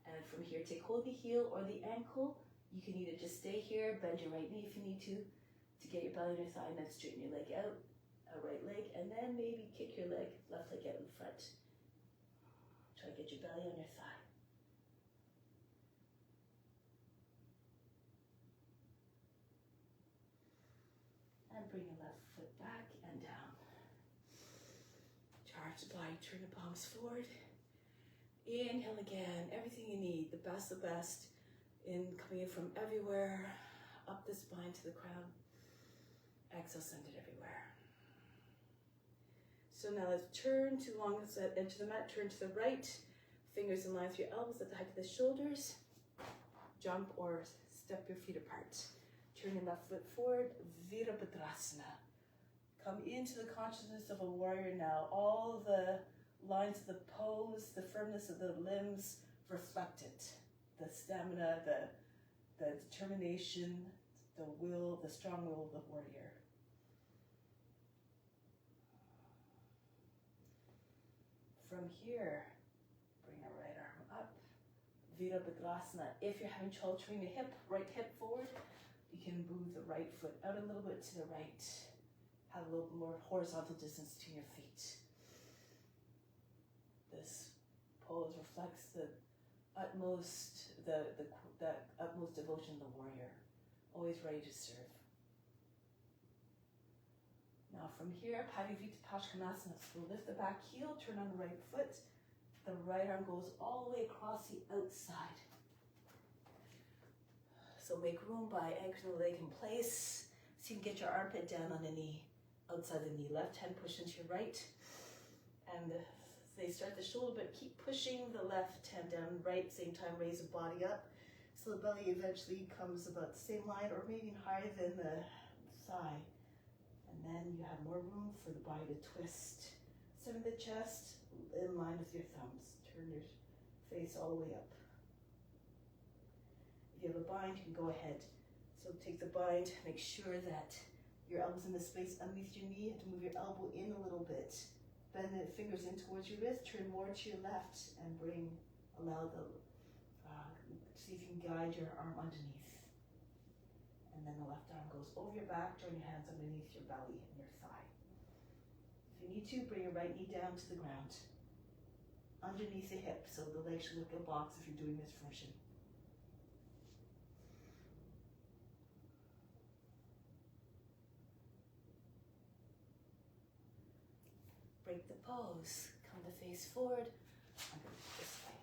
and from here take hold of the heel or the ankle. You can either just stay here, bend your right knee if you need to get your belly on your side, and then straighten your leg out, a right leg, and then maybe kick your left leg out in front. Try to get your belly on your thigh. And bring your left foot back and down. Charge the body, turn the palms forward. Inhale again, everything you need, the best, coming in from everywhere, up the spine to the crown. Exhale, send it everywhere. So now let's turn to the edge of the mat, turn to the right, Fingers in line with your elbows at the height of the shoulders. Jump or step your feet apart. Turn your left foot forward, Virabhadrasana. Come into the consciousness of a warrior now. All the lines of the pose, the firmness of the limbs, reflect it. The stamina, the determination, the will, the strong will of the warrior. From here, bring your right arm up. Virabhadrasana. If you're having trouble turning the hip, right hip forward, you can move the right foot out a little bit to the right. Have a little more horizontal distance between your feet. This pose reflects the utmost devotion of the warrior, always ready to serve. Now from here, Pavivita Paskanasana. So lift the back heel, turn on the right foot. The right arm goes all the way across the outside. So make room by anchoring the leg in place. So you can get your armpit down on the knee, outside the knee. Left hand push into your right. And they start the shoulder, but keep pushing the left hand down, right, same time raise the body up. So the belly eventually comes about the same line or maybe higher than the thigh. And then you have more room for the body to twist. Center the chest in line with your thumbs. Turn your face all the way up. If you have a bind, you can go ahead. So take the bind, make sure that your elbow's in the space underneath your knee. You have to move your elbow in a little bit. Bend the fingers in towards your wrist, turn more to your left, and see if you can guide your arm underneath. And then the left arm goes over your back, join your hands underneath your belly and your thigh. If you need to, bring your right knee down to the ground, underneath the hip, so the leg should look like a box if you're doing this version. Break the pose. Come the face forward. I'm going to go this way.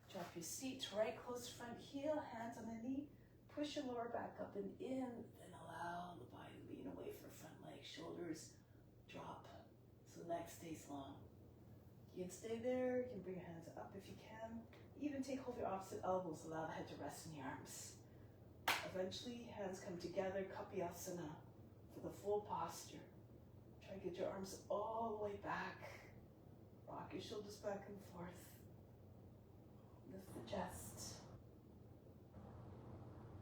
Drop your seat right close to front heel, hands on the knee. Push your lower back up and in, then allow the body to lean away from the front leg. Shoulders drop so the neck stays long. You can stay there. You can bring your hands up if you can. Even take hold of your opposite elbows. Allow the head to rest in the arms. Eventually, hands come together, Kapiyasana, for the full posture. Try to get your arms all the way back. Rock your shoulders back and forth. Lift the chest.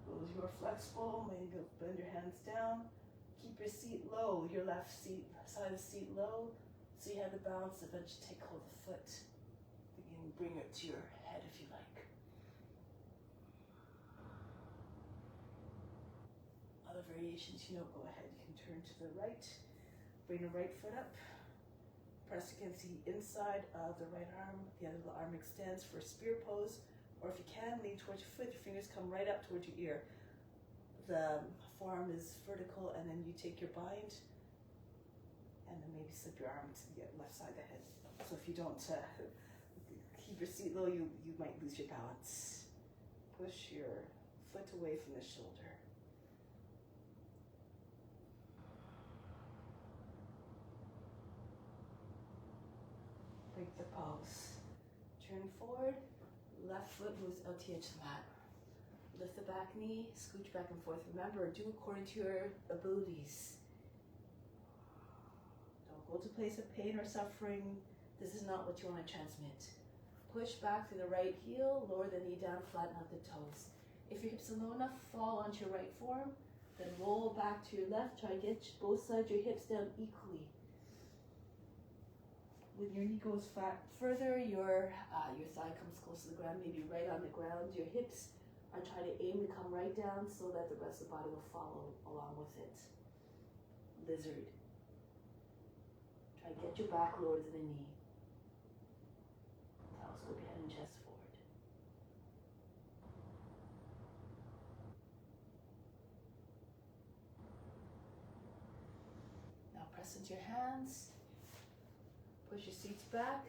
Those who are flexible, maybe bend your hands down. Keep your seat low, your left seat, side of the seat low, so you have the balance. Eventually take hold of the foot. Again, bring it to your head if you like. Other variations, go ahead. You can turn to the right. Bring the right foot up, press against the inside of the right arm, the other arm extends for a spear pose, or if you can, lean towards your foot, your fingers come right up towards your ear. The forearm is vertical, and then you take your bind, and then maybe slip your arm to the left side of the head. So if you don't keep your seat low, you might lose your balance. Push your foot away from the shoulder. Break the pose. Turn forward, left foot moves out to the edge of the mat. Lift the back knee, scooch back and forth. Remember, do according to your abilities. Don't go to a place of pain or suffering. This is not what you want to transmit. Push back through the right heel, lower the knee down, flatten out the toes. If your hips are low enough, fall onto your right forearm, then roll back to your left. Try to get both sides of your hips down equally. When your knee goes further, your thigh comes close to the ground, maybe right on the ground. Your hips are trying to aim to come right down so that the rest of the body will follow along with it. Lizard. Try to get your back lower to the knee. Telescope your head and chest forward. Now press into your hands. Push your seats back.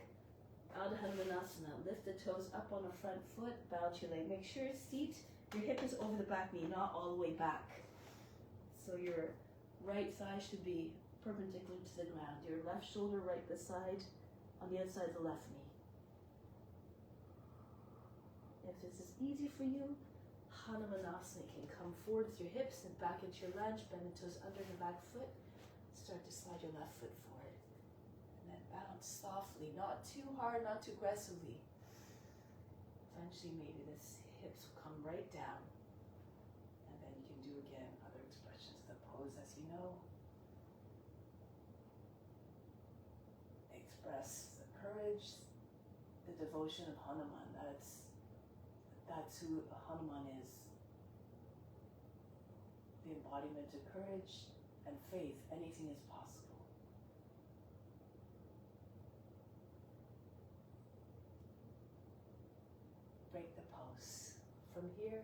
Ardha Hanumanasana. Lift the toes up on the front foot. Bow to your leg. Make sure your hip is over the back knee, not all the way back. So your right thigh should be perpendicular to the ground. Your left shoulder right beside, on the other side of the left knee. If this is easy for you, Hanumanasana can come forward with your hips and back into your lunge, bend the toes under the back foot. Start to slide your left foot forward. And then bounce softly, not too hard, not too aggressively. Eventually maybe the hips will come right down. And then you can do again other expressions of the pose as you know. Express the courage, the devotion of Hanuman. That's who Hanuman is. The embodiment of courage and faith. Anything is possible. Break the pose. From here,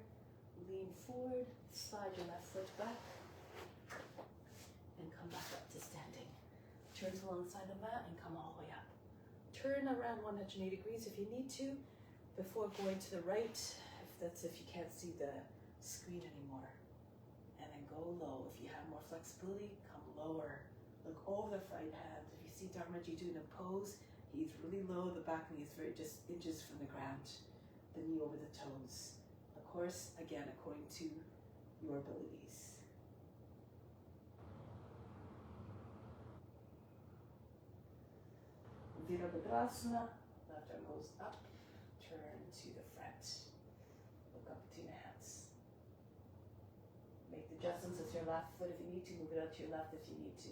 lean forward, slide your left foot back, and come back up to standing. Turn to alongside the mat and come all the way up. Turn around 180 degrees if you need to, before going to the right, if you can't see the screen anymore. And then go low. If you have more flexibility, come lower. Look over the right hand. If you see Dharmaji doing a pose, he's really low. The back knee is just inches from the ground. The knee over the toes. Of course, again, according to your abilities. Virabhadrasana. Left arm goes up. Turn to the front. Look up between the hands. Make the adjustments with your left foot if you need to. Move it out to your left if you need to.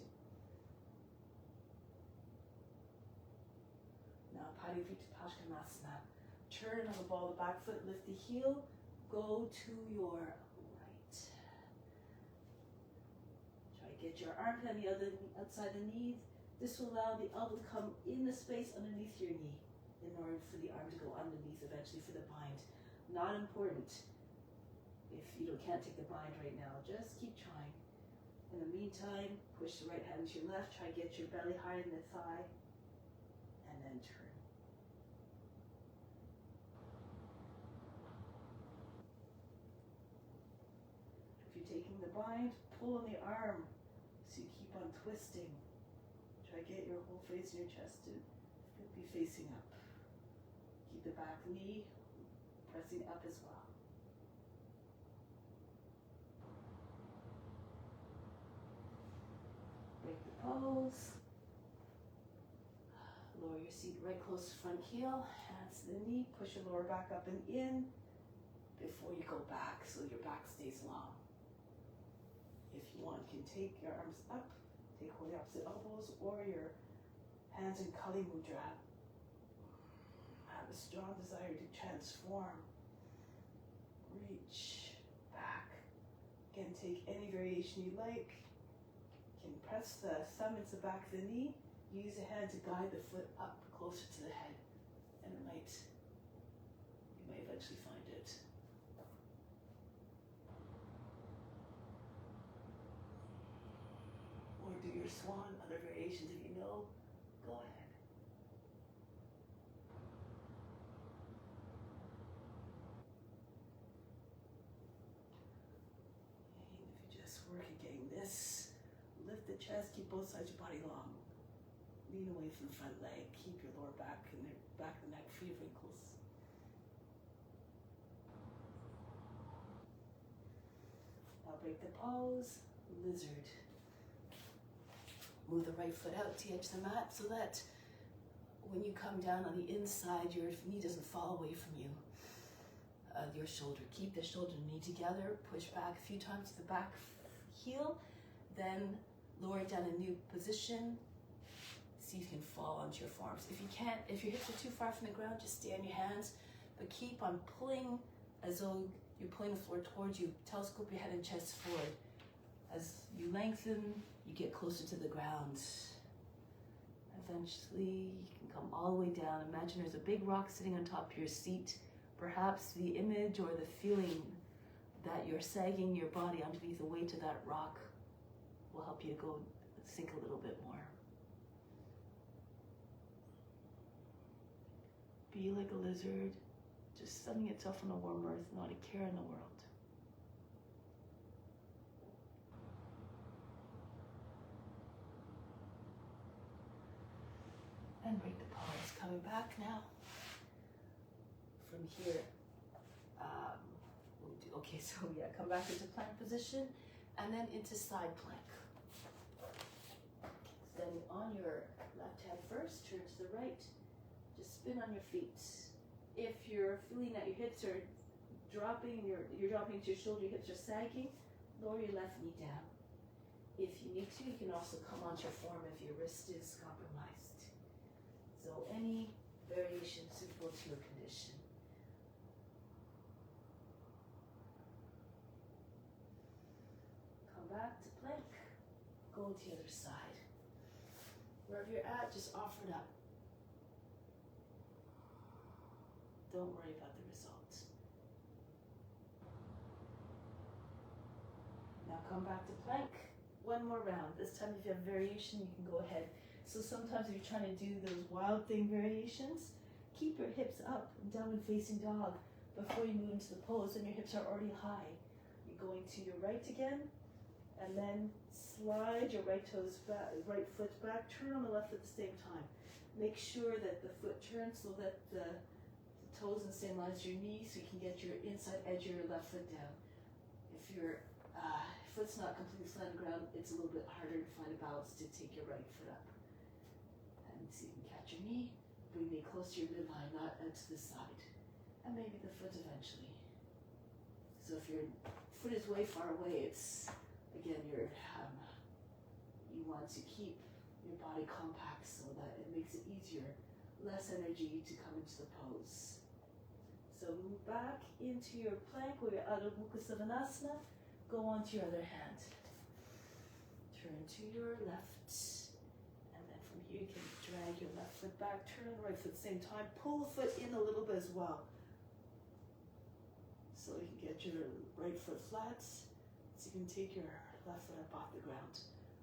Now, Parivrittapashkamasana. Turn on the ball of the back foot. Lift the heel. Go to your right. Try to get your armpit on the other outside the knee. This will allow the elbow to come in the space underneath your knee in order for the arm to go underneath eventually for the bind. Not important if you can't take the bind right now. Just keep trying. In the meantime, push the right hand to your left. Try to get your belly higher than the thigh. And then turn. If you're taking the bind, pull on the arm so you keep on twisting. Try to get your whole face in your chest to be facing up. Keep the back knee pressing up as well. Break the pose. Lower your seat right close to front heel. Hands to the knee. Push your lower back up and in before you go back so your back stays long. If you want, you can take your arms up. Take hold of the opposite elbows or your hands in Kali Mudra. Have a strong desire to transform. Reach back. Again, take any variation you like. You can press the thumb into the back of the knee. Use a hand to guide the foot up closer to the head. And you might eventually find it. Or do your swan, other variations if you know. Go ahead. And if you just work at getting this, lift the chest, keep both sides of your body long. Lean away from the front leg, keep your lower back and the back of the neck free of wrinkles. Now break the pose, lizard. Move the right foot out to the edge of the mat so that when you come down on the inside, your knee doesn't fall away from you. Your shoulder. Keep the shoulder and knee together. Push back a few times to the back heel. Then lower it down in a new position. See if you can fall onto your forearms. If you can't, if your hips are too far from the ground, just stay on your hands. But keep on pulling as though you're pulling the floor towards you. Telescope your head and chest forward. As you lengthen, you get closer to the ground. Eventually, you can come all the way down. Imagine there's a big rock sitting on top of your seat. Perhaps the image or the feeling that you're sagging your body underneath the weight of that rock will help you to go sink a little bit more. Be like a lizard, just sunning itself on a warm earth, not a care in the world. And break the pause. Coming back now. From here, Okay, so yeah, come back into plank position and then into side plank. Standing on your left hand first, turn to the right, just spin on your feet. If you're feeling that your hips are dropping, you're dropping to your shoulder, your hips are sagging, lower your left knee down. If you need to, you can also come onto your form if your wrist is compromised. So any variation suitable to your condition. Come back to plank. Go to the other side. Wherever you're at, just offer it up. Don't worry about the result. Now come back to plank. One more round. This time if you have variation, you can go ahead. So sometimes if you're trying to do those wild thing variations, keep your hips up and downward facing dog before you move into the pose, and your hips are already high. You're going to your right again, and then slide your right toes back, right foot back, turn on the left at the same time. Make sure that the foot turns so that the toes in the same line as your knee, so you can get your inside edge of your left foot down. If your foot's not completely flat on the ground, it's a little bit harder to find a balance to take your right foot up. And see if you can catch your knee, bring your knee close to your midline, not out to the side. And maybe the foot eventually. So if your foot is way far away, it's, again, you want to keep your body compact so that it makes it easier, less energy to come into the pose. So move back into your plank or your Adho Mukha Savasana. Go onto your other hand. Turn to your left. And then from here you can drag your left foot back, turn on the right foot at the same time. Pull the foot in a little bit as well. So you can get your right foot flat. So you can take your left foot up off the ground.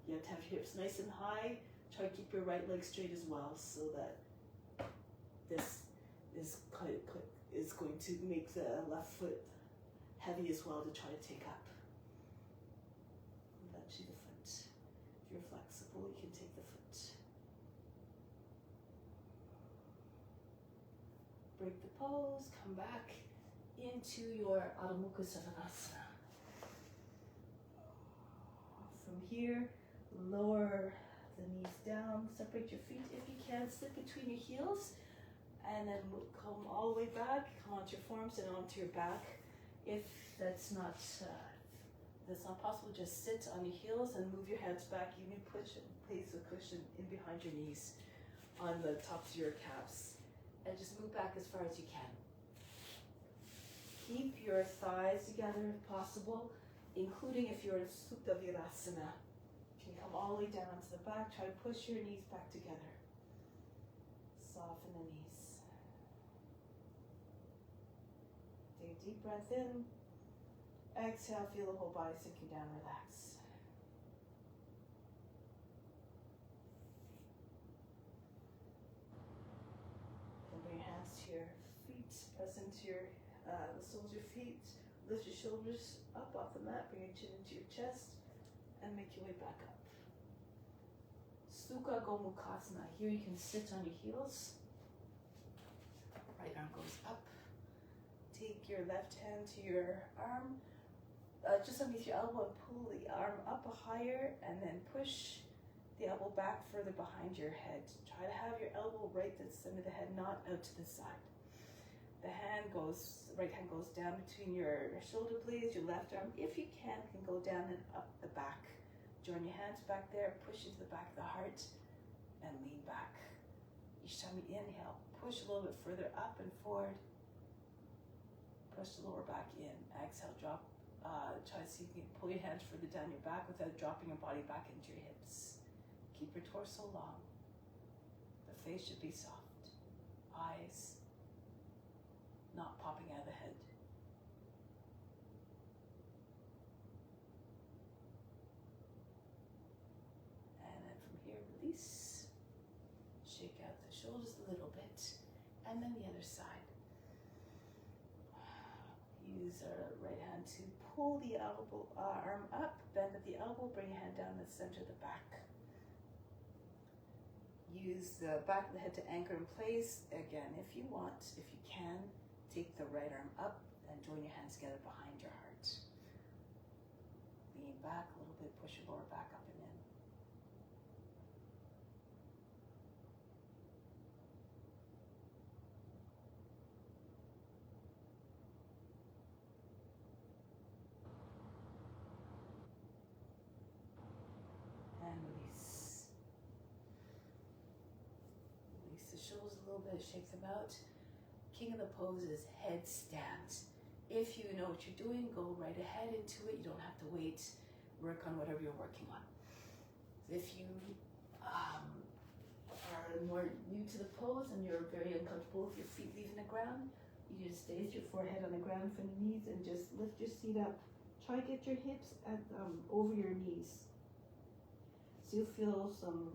You have to have your hips nice and high. Try to keep your right leg straight as well so that this is going to make the left foot heavy as well to try to take up. Eventually the foot. If you're flexible, you can take the foot. Break the pose, come back into your Adho Mukha Savasana. From here, lower the knees down, separate your feet if you can, slip between your heels, and then come all the way back, come onto your forearms and onto your back. If that's not possible, just sit on your heels and move your hands back. You can push and place a cushion in behind your knees on the tops of your calves. And just move back as far as you can. Keep your thighs together if possible, including if you're in Supta Virasana. You can come all the way down to the back. Try to push your knees back together. Soften the knees. Take a deep breath in. Exhale, feel the whole body sinking down, relax. And bring your hands to your feet, press into the soles of your feet, lift your shoulders up off the mat, bring your chin into your chest, and make your way back up. Sukha Gomukhasana. Here you can sit on your heels. Right arm goes up. Take your left hand to your arm, just underneath your elbow, and pull the arm up higher, and then push the elbow back further behind your head. Try to have your elbow right at the center of the head, not out to the side. The right hand goes down between your shoulder blades. Your left arm, if you can go down and up the back. Join your hands back there, push into the back of the heart, and lean back. Each time you inhale, push a little bit further up and forward. Push the lower back in. Exhale, drop. Try to see if you can pull your hands further down your back without dropping your body back into your hips. Keep your torso long. The face should be soft. Eyes not popping out of the head. And then from here, release. Shake out the shoulders a little bit. And then the other side. Use our right hand to pull the arm up, bend at the elbow, bring your hand down the center of the back. Use the back of the head to anchor in place. Again, if you want, if you can, take the right arm up and join your hands together behind your heart. lean back a little bit, push your lower back up and in. And release. Release the shoulders a little bit, shake them out. King of the pose is headstand. If you know what you're doing, go right ahead into it. You don't have to wait. Work on whatever you're working on. If you are more new to the pose and you're very uncomfortable with your feet leaving the ground, you just stay with your forehead on the ground from the knees and just lift your seat up. Try to get your hips at over your knees. So you'll feel some,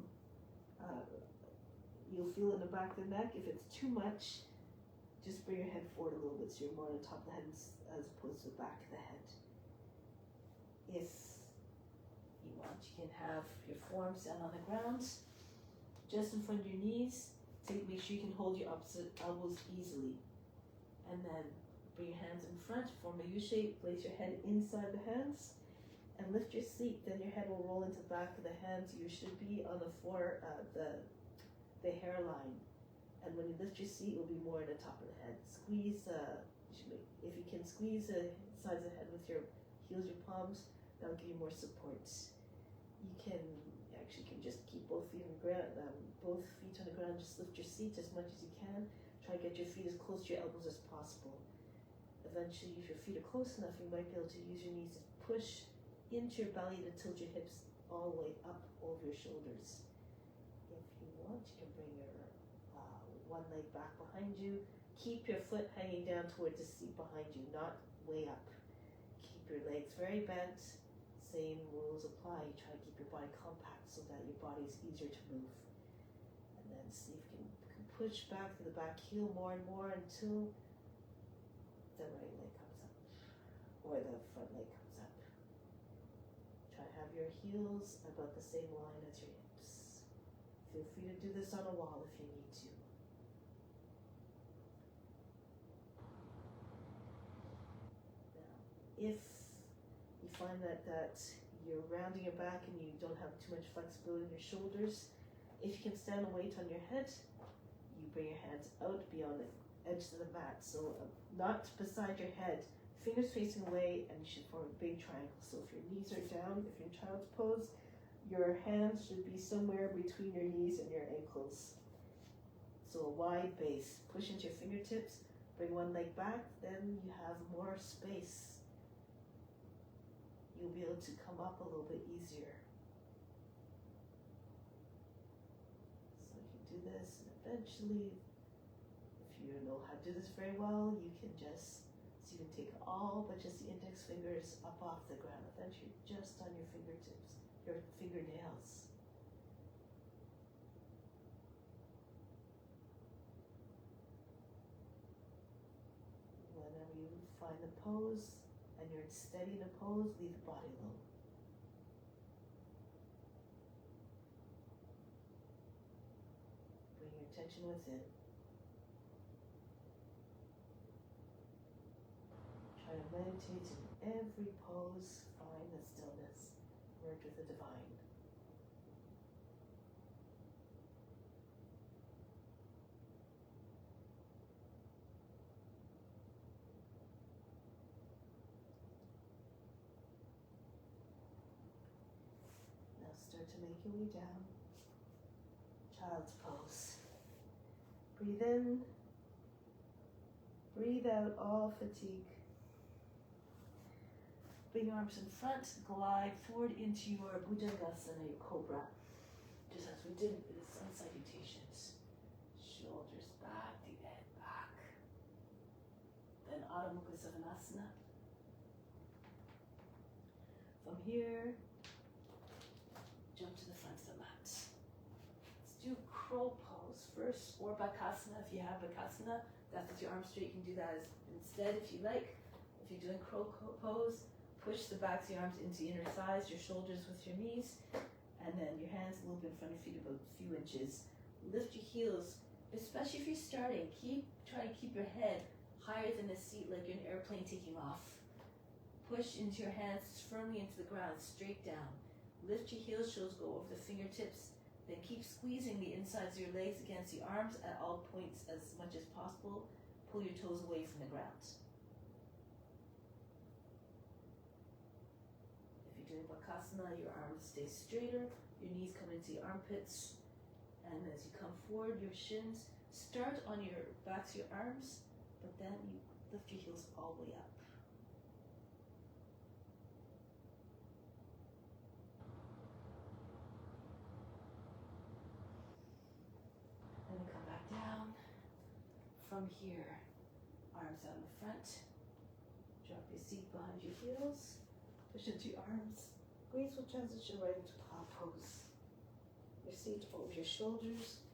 you'll feel in the back of the neck. If it's too much, just bring your head forward a little bit so you're more on the top of the head as opposed to the back of the head. If you want, you can have your forearms down on the ground, just in front of your knees. Make sure you can hold your opposite elbows easily. And then bring your hands in front, form a U shape, place your head inside the hands, and lift your seat. Then your head will roll into the back of the hands. You should be on the floor, the hairline. And when you lift your seat, it will be more at the top of the head. Squeeze, if you can squeeze the sides of the head with your heels, your palms, that'll give you more support. You can just keep both feet on the ground, just lift your seat as much as you can. Try to get your feet as close to your elbows as possible. Eventually, if your feet are close enough, you might be able to use your knees to push into your belly to tilt your hips all the way up over your shoulders. If you want, you can bring your one leg back behind you. Keep your foot hanging down towards the seat behind you, not way up. Keep your legs very bent. Same rules apply. You try to keep your body compact so that your body is easier to move. And then see if you can push back to the back heel more and more until the right leg comes up or the front leg comes up. Try to have your heels about the same line as your hips. Feel free to do this on a wall if you need to. If you find that you're rounding your back and you don't have too much flexibility in your shoulders, if you can stand a weight on your head, you bring your hands out beyond the edge of the mat. So not beside your head, fingers facing away, and you should form a big triangle. So if your knees are down, if you're in child's pose, your hands should be somewhere between your knees and your ankles. So a wide base. Push into your fingertips, bring one leg back, then you have more space. You'll be able to come up a little bit easier. So you can do this, and eventually, if you know how to do this very well, you can just, so you can take all but just the index fingers up off the ground. Eventually, just on your fingertips, your fingernails. Whenever you find the pose, and you're steady in the pose, leave the body low. Bring your attention within. Try to meditate in every pose, find the stillness, merge with the divine. Start to make your way down. Child's pose. Breathe in. Breathe out all fatigue. Bring your arms in front. Glide forward into your Bhujangasana, your cobra. Just as we did with the sun salutations. Shoulders back, the head back. Then Adho Mukha Savasana. From here, jump to the front of the mat. Let's do crow pose first, or Bakasana if you have Bakasana. That's with your arms straight. You can do that instead if you like. If you're doing crow pose, push the backs of your arms into the inner thighs, your shoulders with your knees, and then your hands a little bit in front of your feet, about a few inches. Lift your heels, especially if you're starting. Try to keep your head higher than the seat like you're an airplane taking off. Push into your hands firmly into the ground, straight down. Lift your heels, shoulders go over the fingertips. Then keep squeezing the insides of your legs against the arms at all points as much as possible. Pull your toes away from the ground. If you're doing Bakasana, your arms stay straighter, your knees come into your armpits, and as you come forward, your shins start on your backs of your arms, but then you lift your heels all the way up. And then come back down. From here, arms out in front. Drop your seat behind your heels. Push into your arms. Graceful transition right into plow pose. Your seat over your shoulders.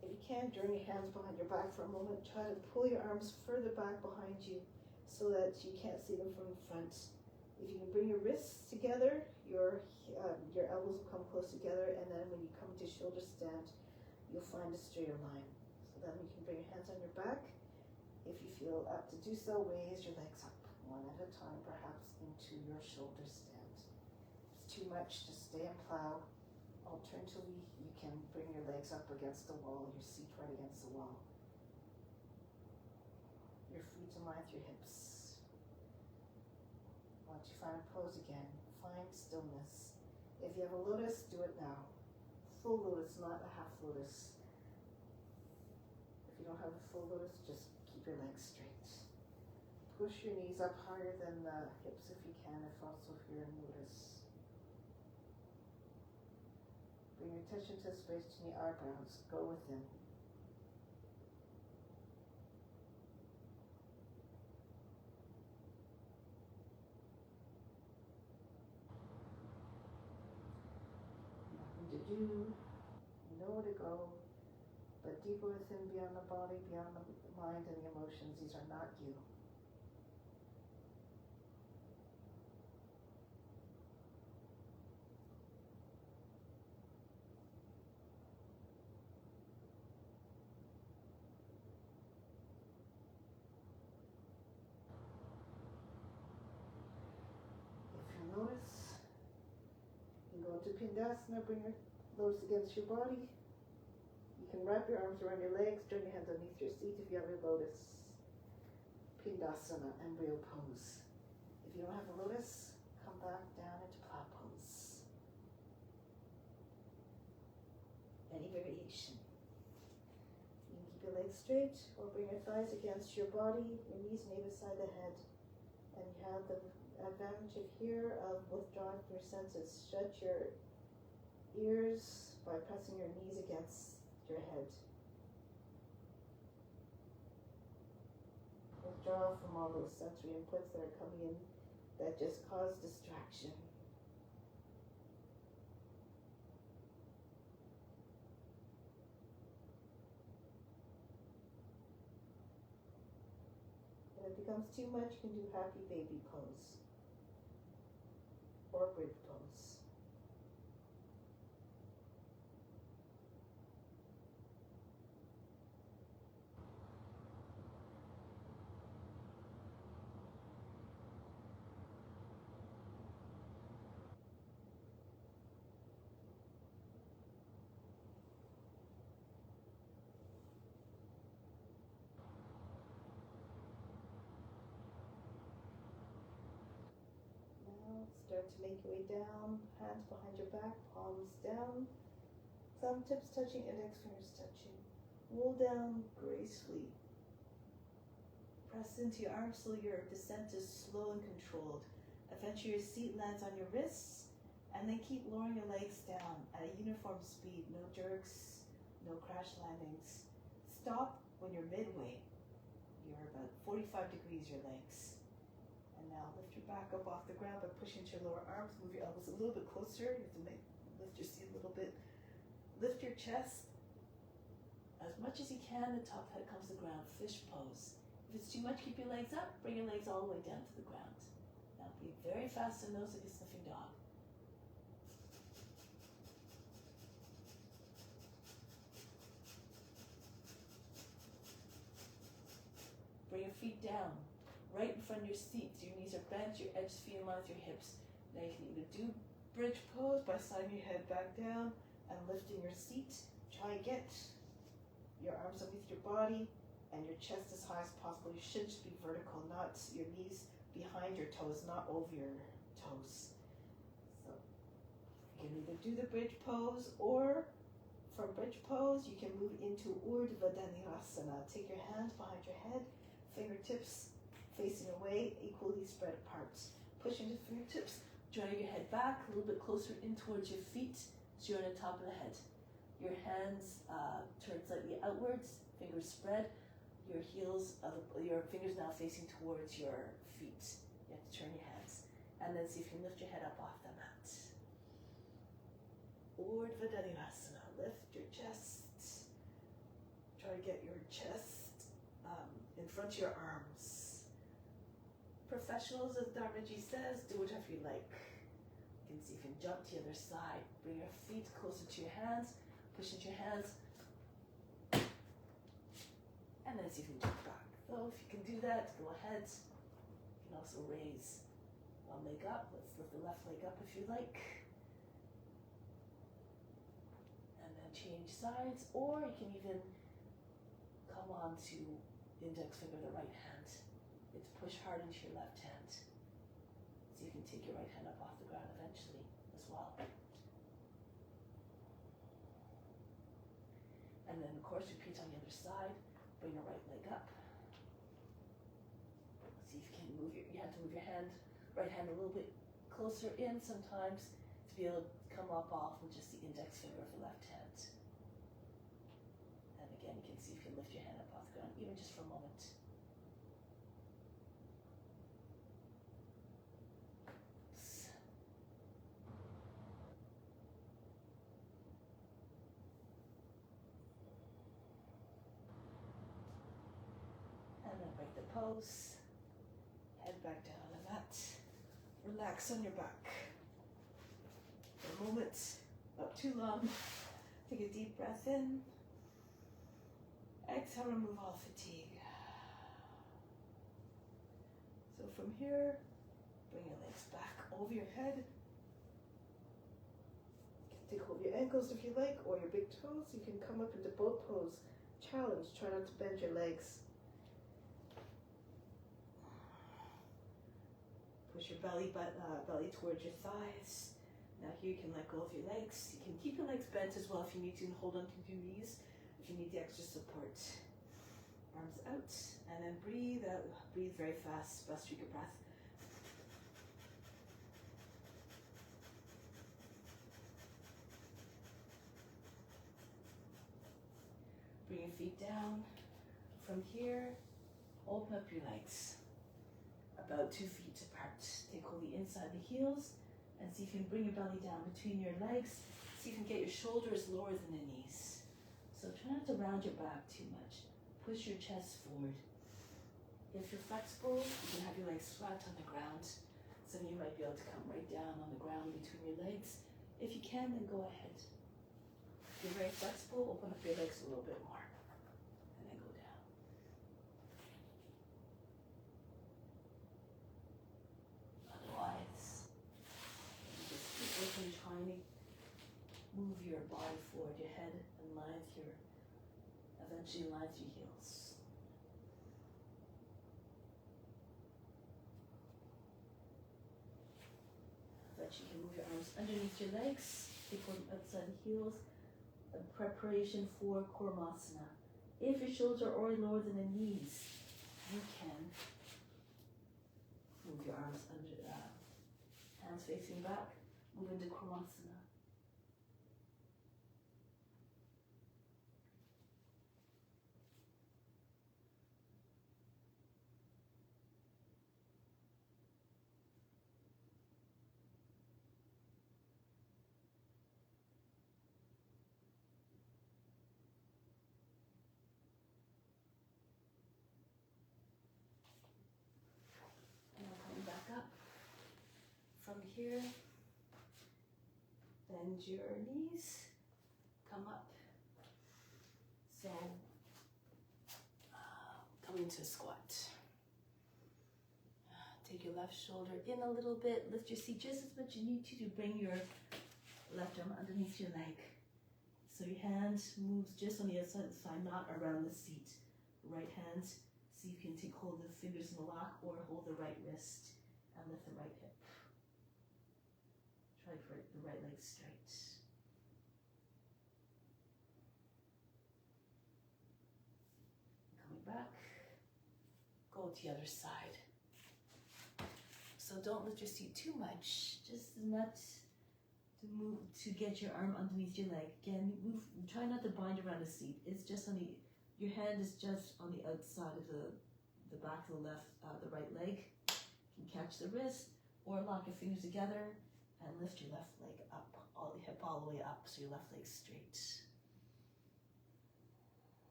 If you can, turn your hands behind your back for a moment. Try to pull your arms further back behind you so that you can't see them from the front. If you can bring your wrists together, your elbows will come close together, and then when you come to shoulder stand, you'll find a straighter line. So then you can bring your hands on your back. If you feel apt to do so, raise your legs up one at a time, perhaps into your shoulder stand. If it's too much, just stay and plow. Alternatively, you can bring your legs up against the wall, your seat right against the wall. Your feet in line with your hips. Once you find a pose again, find stillness. If you have a lotus, do it now. Full lotus, not a half lotus. If you don't have a full lotus, just keep your legs straight. Push your knees up higher than the hips if you can, if also if you're in lotus. Bring your attention to the space between the eyebrows. Go within. Nothing to do. You know where to go. But deeper within, beyond the body, beyond the mind and the emotions, these are not you. Lotus. You can go into Pindasana, bring your lotus against your body. You can wrap your arms around your legs, turn your hands underneath your seat if you have your lotus. Pindasana, embryo pose. If you don't have a lotus, come back down into plow pose. Any variation. You can keep your legs straight or bring your thighs against your body, your knees on either side of the head, and you have the advantage of here of withdrawing from your senses. Shut your ears by pressing your knees against your head. Withdraw from all those sensory inputs that are coming in that just cause distraction. If it becomes too much, you can do happy baby pose or bridge pose. Start to make your way down, hands behind your back, palms down, thumb tips touching, index fingers touching. Roll down gracefully. Press into your arms so your descent is slow and controlled. Eventually your seat lands on your wrists, and then keep lowering your legs down at a uniform speed. No jerks, no crash landings. Stop when you're midway. You're about 45 degrees, your legs. And now lift your back up off the ground by pushing into your lower arms. Move your elbows a little bit closer. You have to lift your seat a little bit. Lift your chest as much as you can. The top head comes to the ground. Fish pose. If it's too much, keep your legs up. Bring your legs all the way down to the ground. Now breathe very fast in those like a sniffing dog. Bring your feet down. right in front of your seat. Your knees are bent, your edges feet in line with your hips. Now you can either do bridge pose by sliding your head back down and lifting your seat. Try and get your arms underneath your body and your chest as high as possible. Your shins should be vertical, not your knees behind your toes, not over your toes. So you can either do the bridge pose, or from bridge pose you can move into Urdhva Dhanurasana. Take your hands behind your head, fingertips facing away, equally spread apart. Pushing the fingertips, drag your head back a little bit closer in towards your feet so you're on the top of the head. Your hands turn slightly outwards, fingers spread. Your heels, your fingers now facing towards your feet. You have to turn your hands. And then see if you can lift your head up off the mat. Urdhva Dhanurasana. Lift your chest. Try to get your chest in front of your arms. Professionals, as Dharmaji says, do whatever you like. You can see if you can jump to the other side. Bring your feet closer to your hands. Push into your hands. And then see if you can jump back. So if you can do that, go ahead. You can also raise one leg up. Let's lift the left leg up if you like. And then change sides, or you can even come on to index finger of the right hand. It's push hard into your left hand. So you can take your right hand up off the ground eventually as well. And then of course repeat on the other side. Bring your right leg up. See if you can move you have to move your right hand a little bit closer in sometimes to be able to come up off with just the index finger of the left hand. And again, you can see if you can lift your hand up off the ground, even just for a moment. Break the pose, head back down on the mat, relax on your back. For a moment, not too long, take a deep breath in, exhale, remove all fatigue. So from here, bring your legs back over your head. You can take hold of your ankles if you like, or your big toes. You can come up into boat pose, challenge, try not to bend your legs. Push your belly towards your thighs. Now here you can let go of your legs. You can keep your legs bent as well if you need to, and hold on to your knees if you need the extra support. Arms out, and then breathe out. Breathe very fast, Vastrika breath. Bring your feet down. From here, open up your legs. About 2 feet apart. Take hold of the inside of the heels and see if you can bring your belly down between your legs. See if you can get your shoulders lower than the knees. So try not to round your back too much. Push your chest forward. If you're flexible, you can have your legs flat on the ground. Some of you might be able to come right down on the ground between your legs. If you can, then go ahead. If you're very flexible, open up your legs a little bit more. Trying to move your body forward, your head in line with eventually in line with your heels. Eventually you can move your arms underneath your legs, take one outside the heels, in preparation for Kurmasana. If your shoulders are already lower than the knees, you can move your arms under, hands facing back. Move into Kurmasana. And coming back up. From here, bend your knees, come up. So, coming to a squat. your left shoulder in a little bit. Lift your seat just as much as you need to bring your left arm underneath your leg. So your hand moves just on the other side of the thigh, not around the seat. Right hand, see if you can take hold of the fingers in the lock or hold the right wrist and lift the right hip. Try for the right leg straight. Coming back, go to the other side. So don't lift your seat too much, just enough to move, to get your arm underneath your leg. Again, move, try not to bind around the seat. It's just on the, your hand is just on the outside of the back of the left, the right leg. You can catch the wrist or lock your fingers together and lift your left leg up, all the hip all the way up, so your left leg's straight.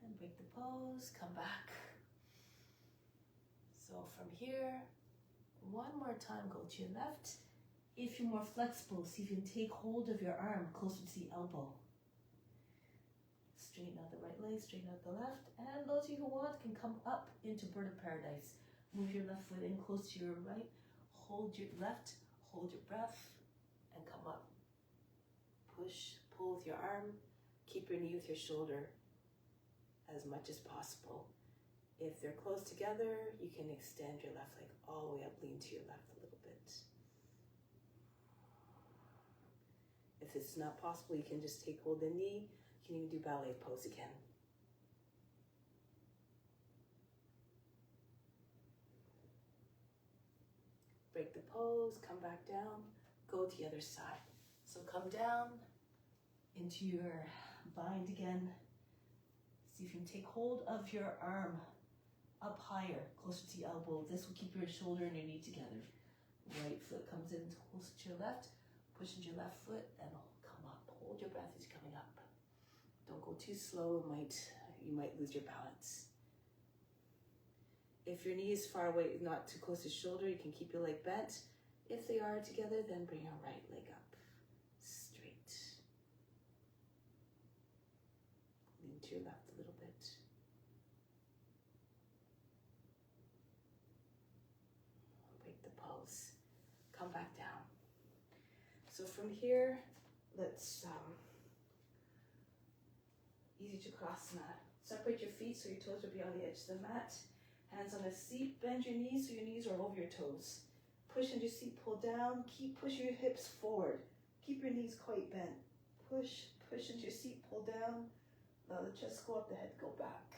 And break the pose, come back. So from here, one more time, go to your left. If you're more flexible, see if you can take hold of your arm closer to the elbow. Straighten out the right leg, straighten out the left. And those of you who want can come up into bird of paradise. Move your left foot in close to your right. Hold your left, hold your breath, and come up. Push, pull with your arm. Keep your knee with your shoulder as much as possible. If they're close together, you can extend your left leg all the way up, lean to your left a little bit. If it's not possible, you can just take hold of the knee. You can even do ballet pose again. Break the pose, come back down, go to the other side. So come down into your bind again. See if you can take hold of your arm up higher, closer to the elbow. This will keep your shoulder and your knee together. Right foot comes in closer to your left, push into your left foot and come up. Hold your breath as you're coming up. Don't go too slow, you might lose your balance. If your knee is far away, not too close to the shoulder, you can keep your leg bent. If they are together, then bring your right leg up, straight. Lean to your left a little bit. Break the pose. Come back down. So from here, let's easy Chakrasana. Separate your feet so your toes will be on the edge of the mat. Hands on the seat, bend your knees so your knees are over your toes. Push into your seat, pull down, keep pushing your hips forward. Keep your knees quite bent. Push, push into your seat, pull down. Allow the chest go up, the head go back.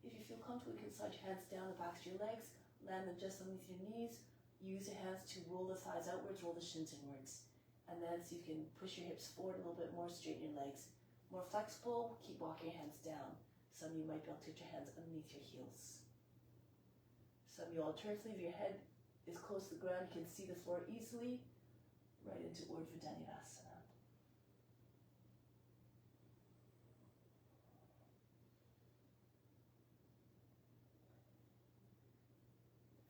If you feel comfortable, you can slide your hands down the backs of your legs, land them just underneath your knees. Use your hands to roll the thighs outwards, roll the shins inwards. And then so you can push your hips forward a little bit more, straighten your legs. More flexible, keep walking your hands down. Some of you might be able to get your hands underneath your heels. Some of you alternatively, if your head is close to the ground, you can see the floor easily, right into Urdhva Dhanurasana.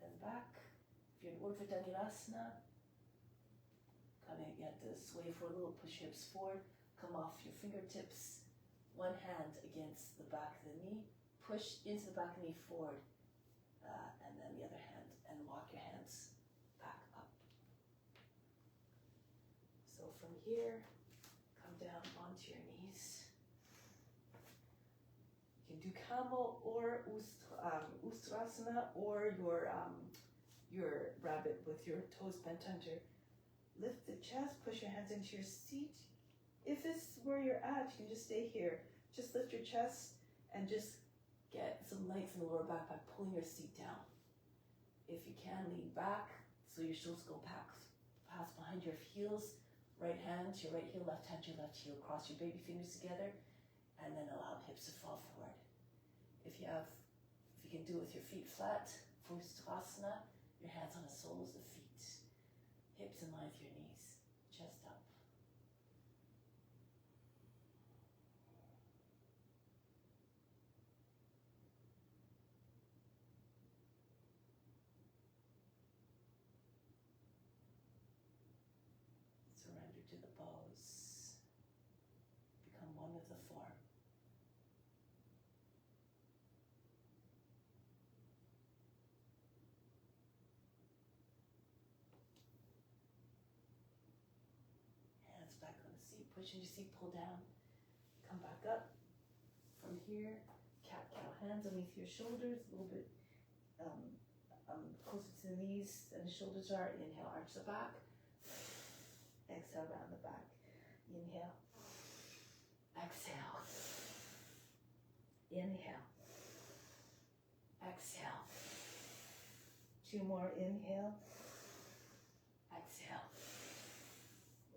Then back. If you're in Urdhva Dhanurasana, kind of get to sway for a little, push your hips forward, come off your fingertips, one hand against the back of the knee, push into the back of the knee forward, and then the other hand, and walk your hands back up. So from here, come down onto your knees. You can do camel or Ustrasana or your rabbit with your toes bent under. Lift the chest, push your hands into your seat. If this is where you're at, you can just stay here. Just lift your chest and just get some length in the lower back by pulling your seat down. If you can, lean back so your shoulders go past behind your heels. Right hand to your right heel, left hand to your left heel. Cross your baby fingers together and then allow the hips to fall forward. If you can do it with your feet flat, for Ustrasana, your hands on the soles of the feet. Hips in line with your knees, chest up. Surrender to the pose. push into your seat, pull down, come back up. From here, cat-cow, hands underneath your shoulders, a little bit closer to the knees and the shoulders are. Inhale, arch the back. Exhale, round the back. Inhale. Exhale. Inhale. Exhale. 2 more. Inhale. Exhale.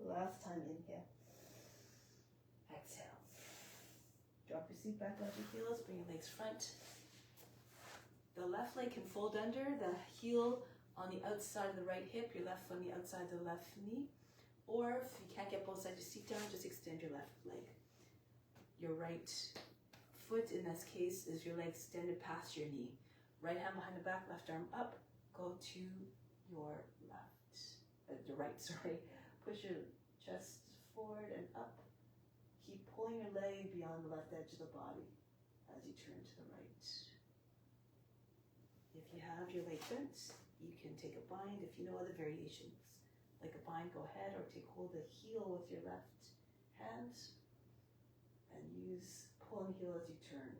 Last time. Inhale. Exhale. Drop your seat back onto your heels. Bring your legs front. The left leg can fold under, the heel on the outside of the right hip, your left foot on the outside of the left knee. Or if you can't get both sides of your seat down, just extend your left leg. Your right foot in this case is your leg extended past your knee. Right hand behind the back, left arm up. Go to your right. Push your chest forward and up. Keep pulling your leg beyond the left edge of the body as you turn to the right. If you have your leg bent, you can take a bind. If you know other variations, like a bind, go ahead, or take hold of the heel with your left hand and use pull and heel as you turn.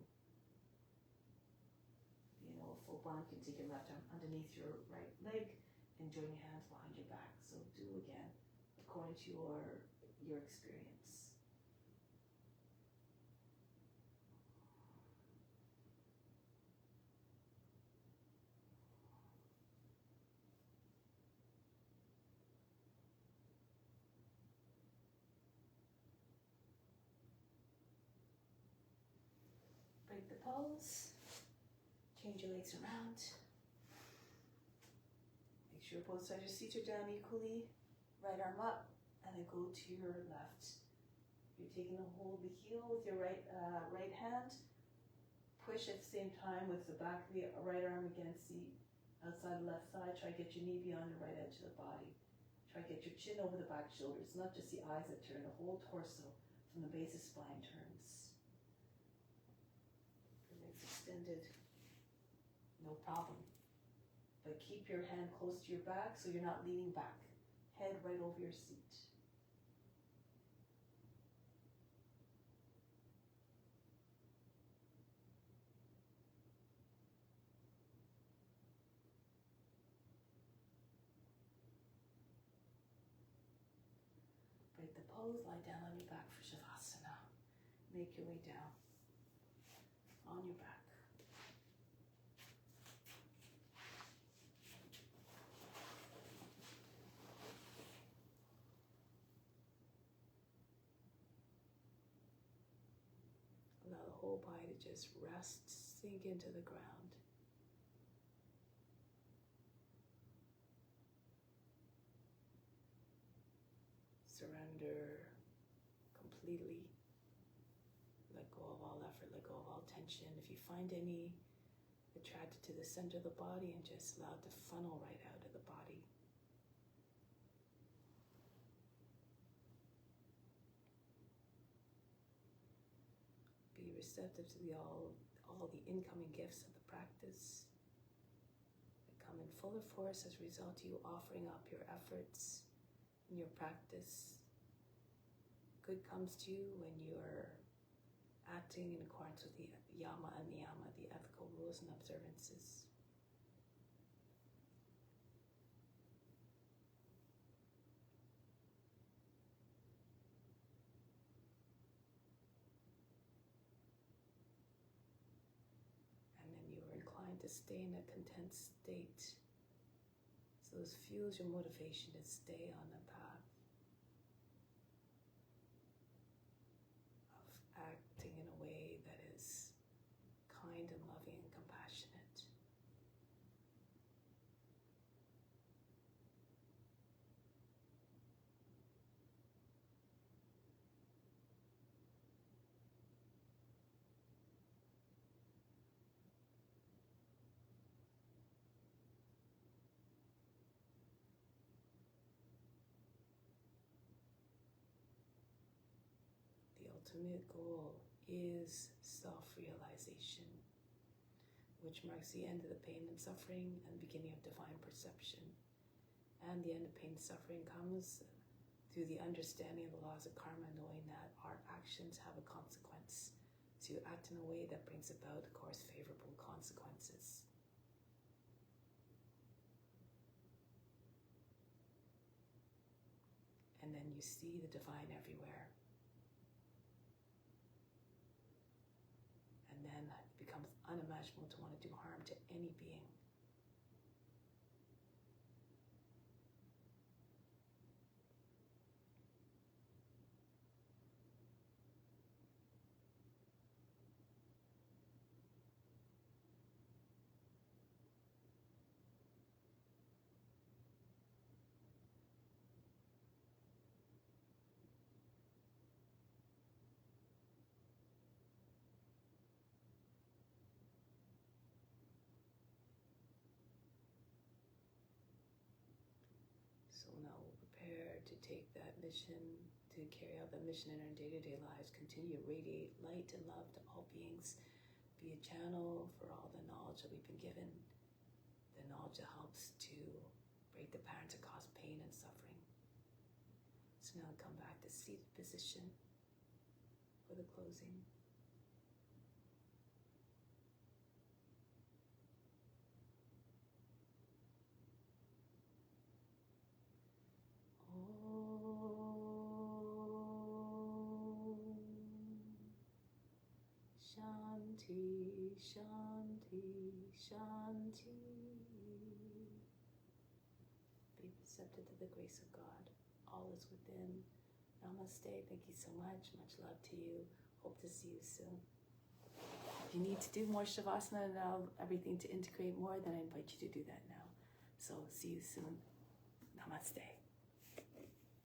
You know, a full bind, you can take your left arm underneath your right leg and join your hands behind your back. So do again according to your experience. Break the pose. Change your legs around. Make sure both sides of your seats are down equally. Right arm up, and then go to your left. You're taking a hold of the heel with your right hand. Push at the same time with the back of the right arm against the outside the left side. Try to get your knee beyond the right edge of the body. Try to get your chin over the back shoulders, not just the eyes that turn, the whole torso from the base of spine turns. Your legs extended, no problem. But keep your hand close to your back so you're not leaning back. Head right over your seat. Break the pose, lie down on your back for Shavasana. Make your way down on your back. Allow the whole body to just rest, sink into the ground. Surrender completely. Let go of all effort, let go of all tension. If you find any attracted to the center of the body, and just allow it to funnel right out of the body. Be receptive to all the incoming gifts of the practice that come in fuller force as a result of you offering up your efforts in your practice. Good comes to you when you're acting in accordance with the yama and niyama, the ethical rules and observances. And then you are inclined to stay in a content state. So this fuels your motivation to stay on the path of acting in a way that is kind and loving and compassionate. The ultimate goal is self-realization, which marks the end of the pain and suffering and beginning of divine perception. And the end of pain and suffering comes through the understanding of the laws of karma, knowing that our actions have a consequence. So you act in a way that brings about, of course, favorable consequences. And then you see the divine everywhere. And then it becomes unimaginable to want to do harm to any being. So now we'll prepare to take that mission, to carry out that mission in our day-to-day lives, continue to radiate light and love to all beings, be a channel for all the knowledge that we've been given, the knowledge that helps to break the patterns that cause pain and suffering. So now come back to seated position for the closing. Shanti, Shanti, Shanti. Be receptive to the grace of God. All is within. Namaste. Thank you so much. Much love to you. Hope to see you soon. If you need to do more Shavasana and everything to integrate more, then I invite you to do that now. So see you soon. Namaste.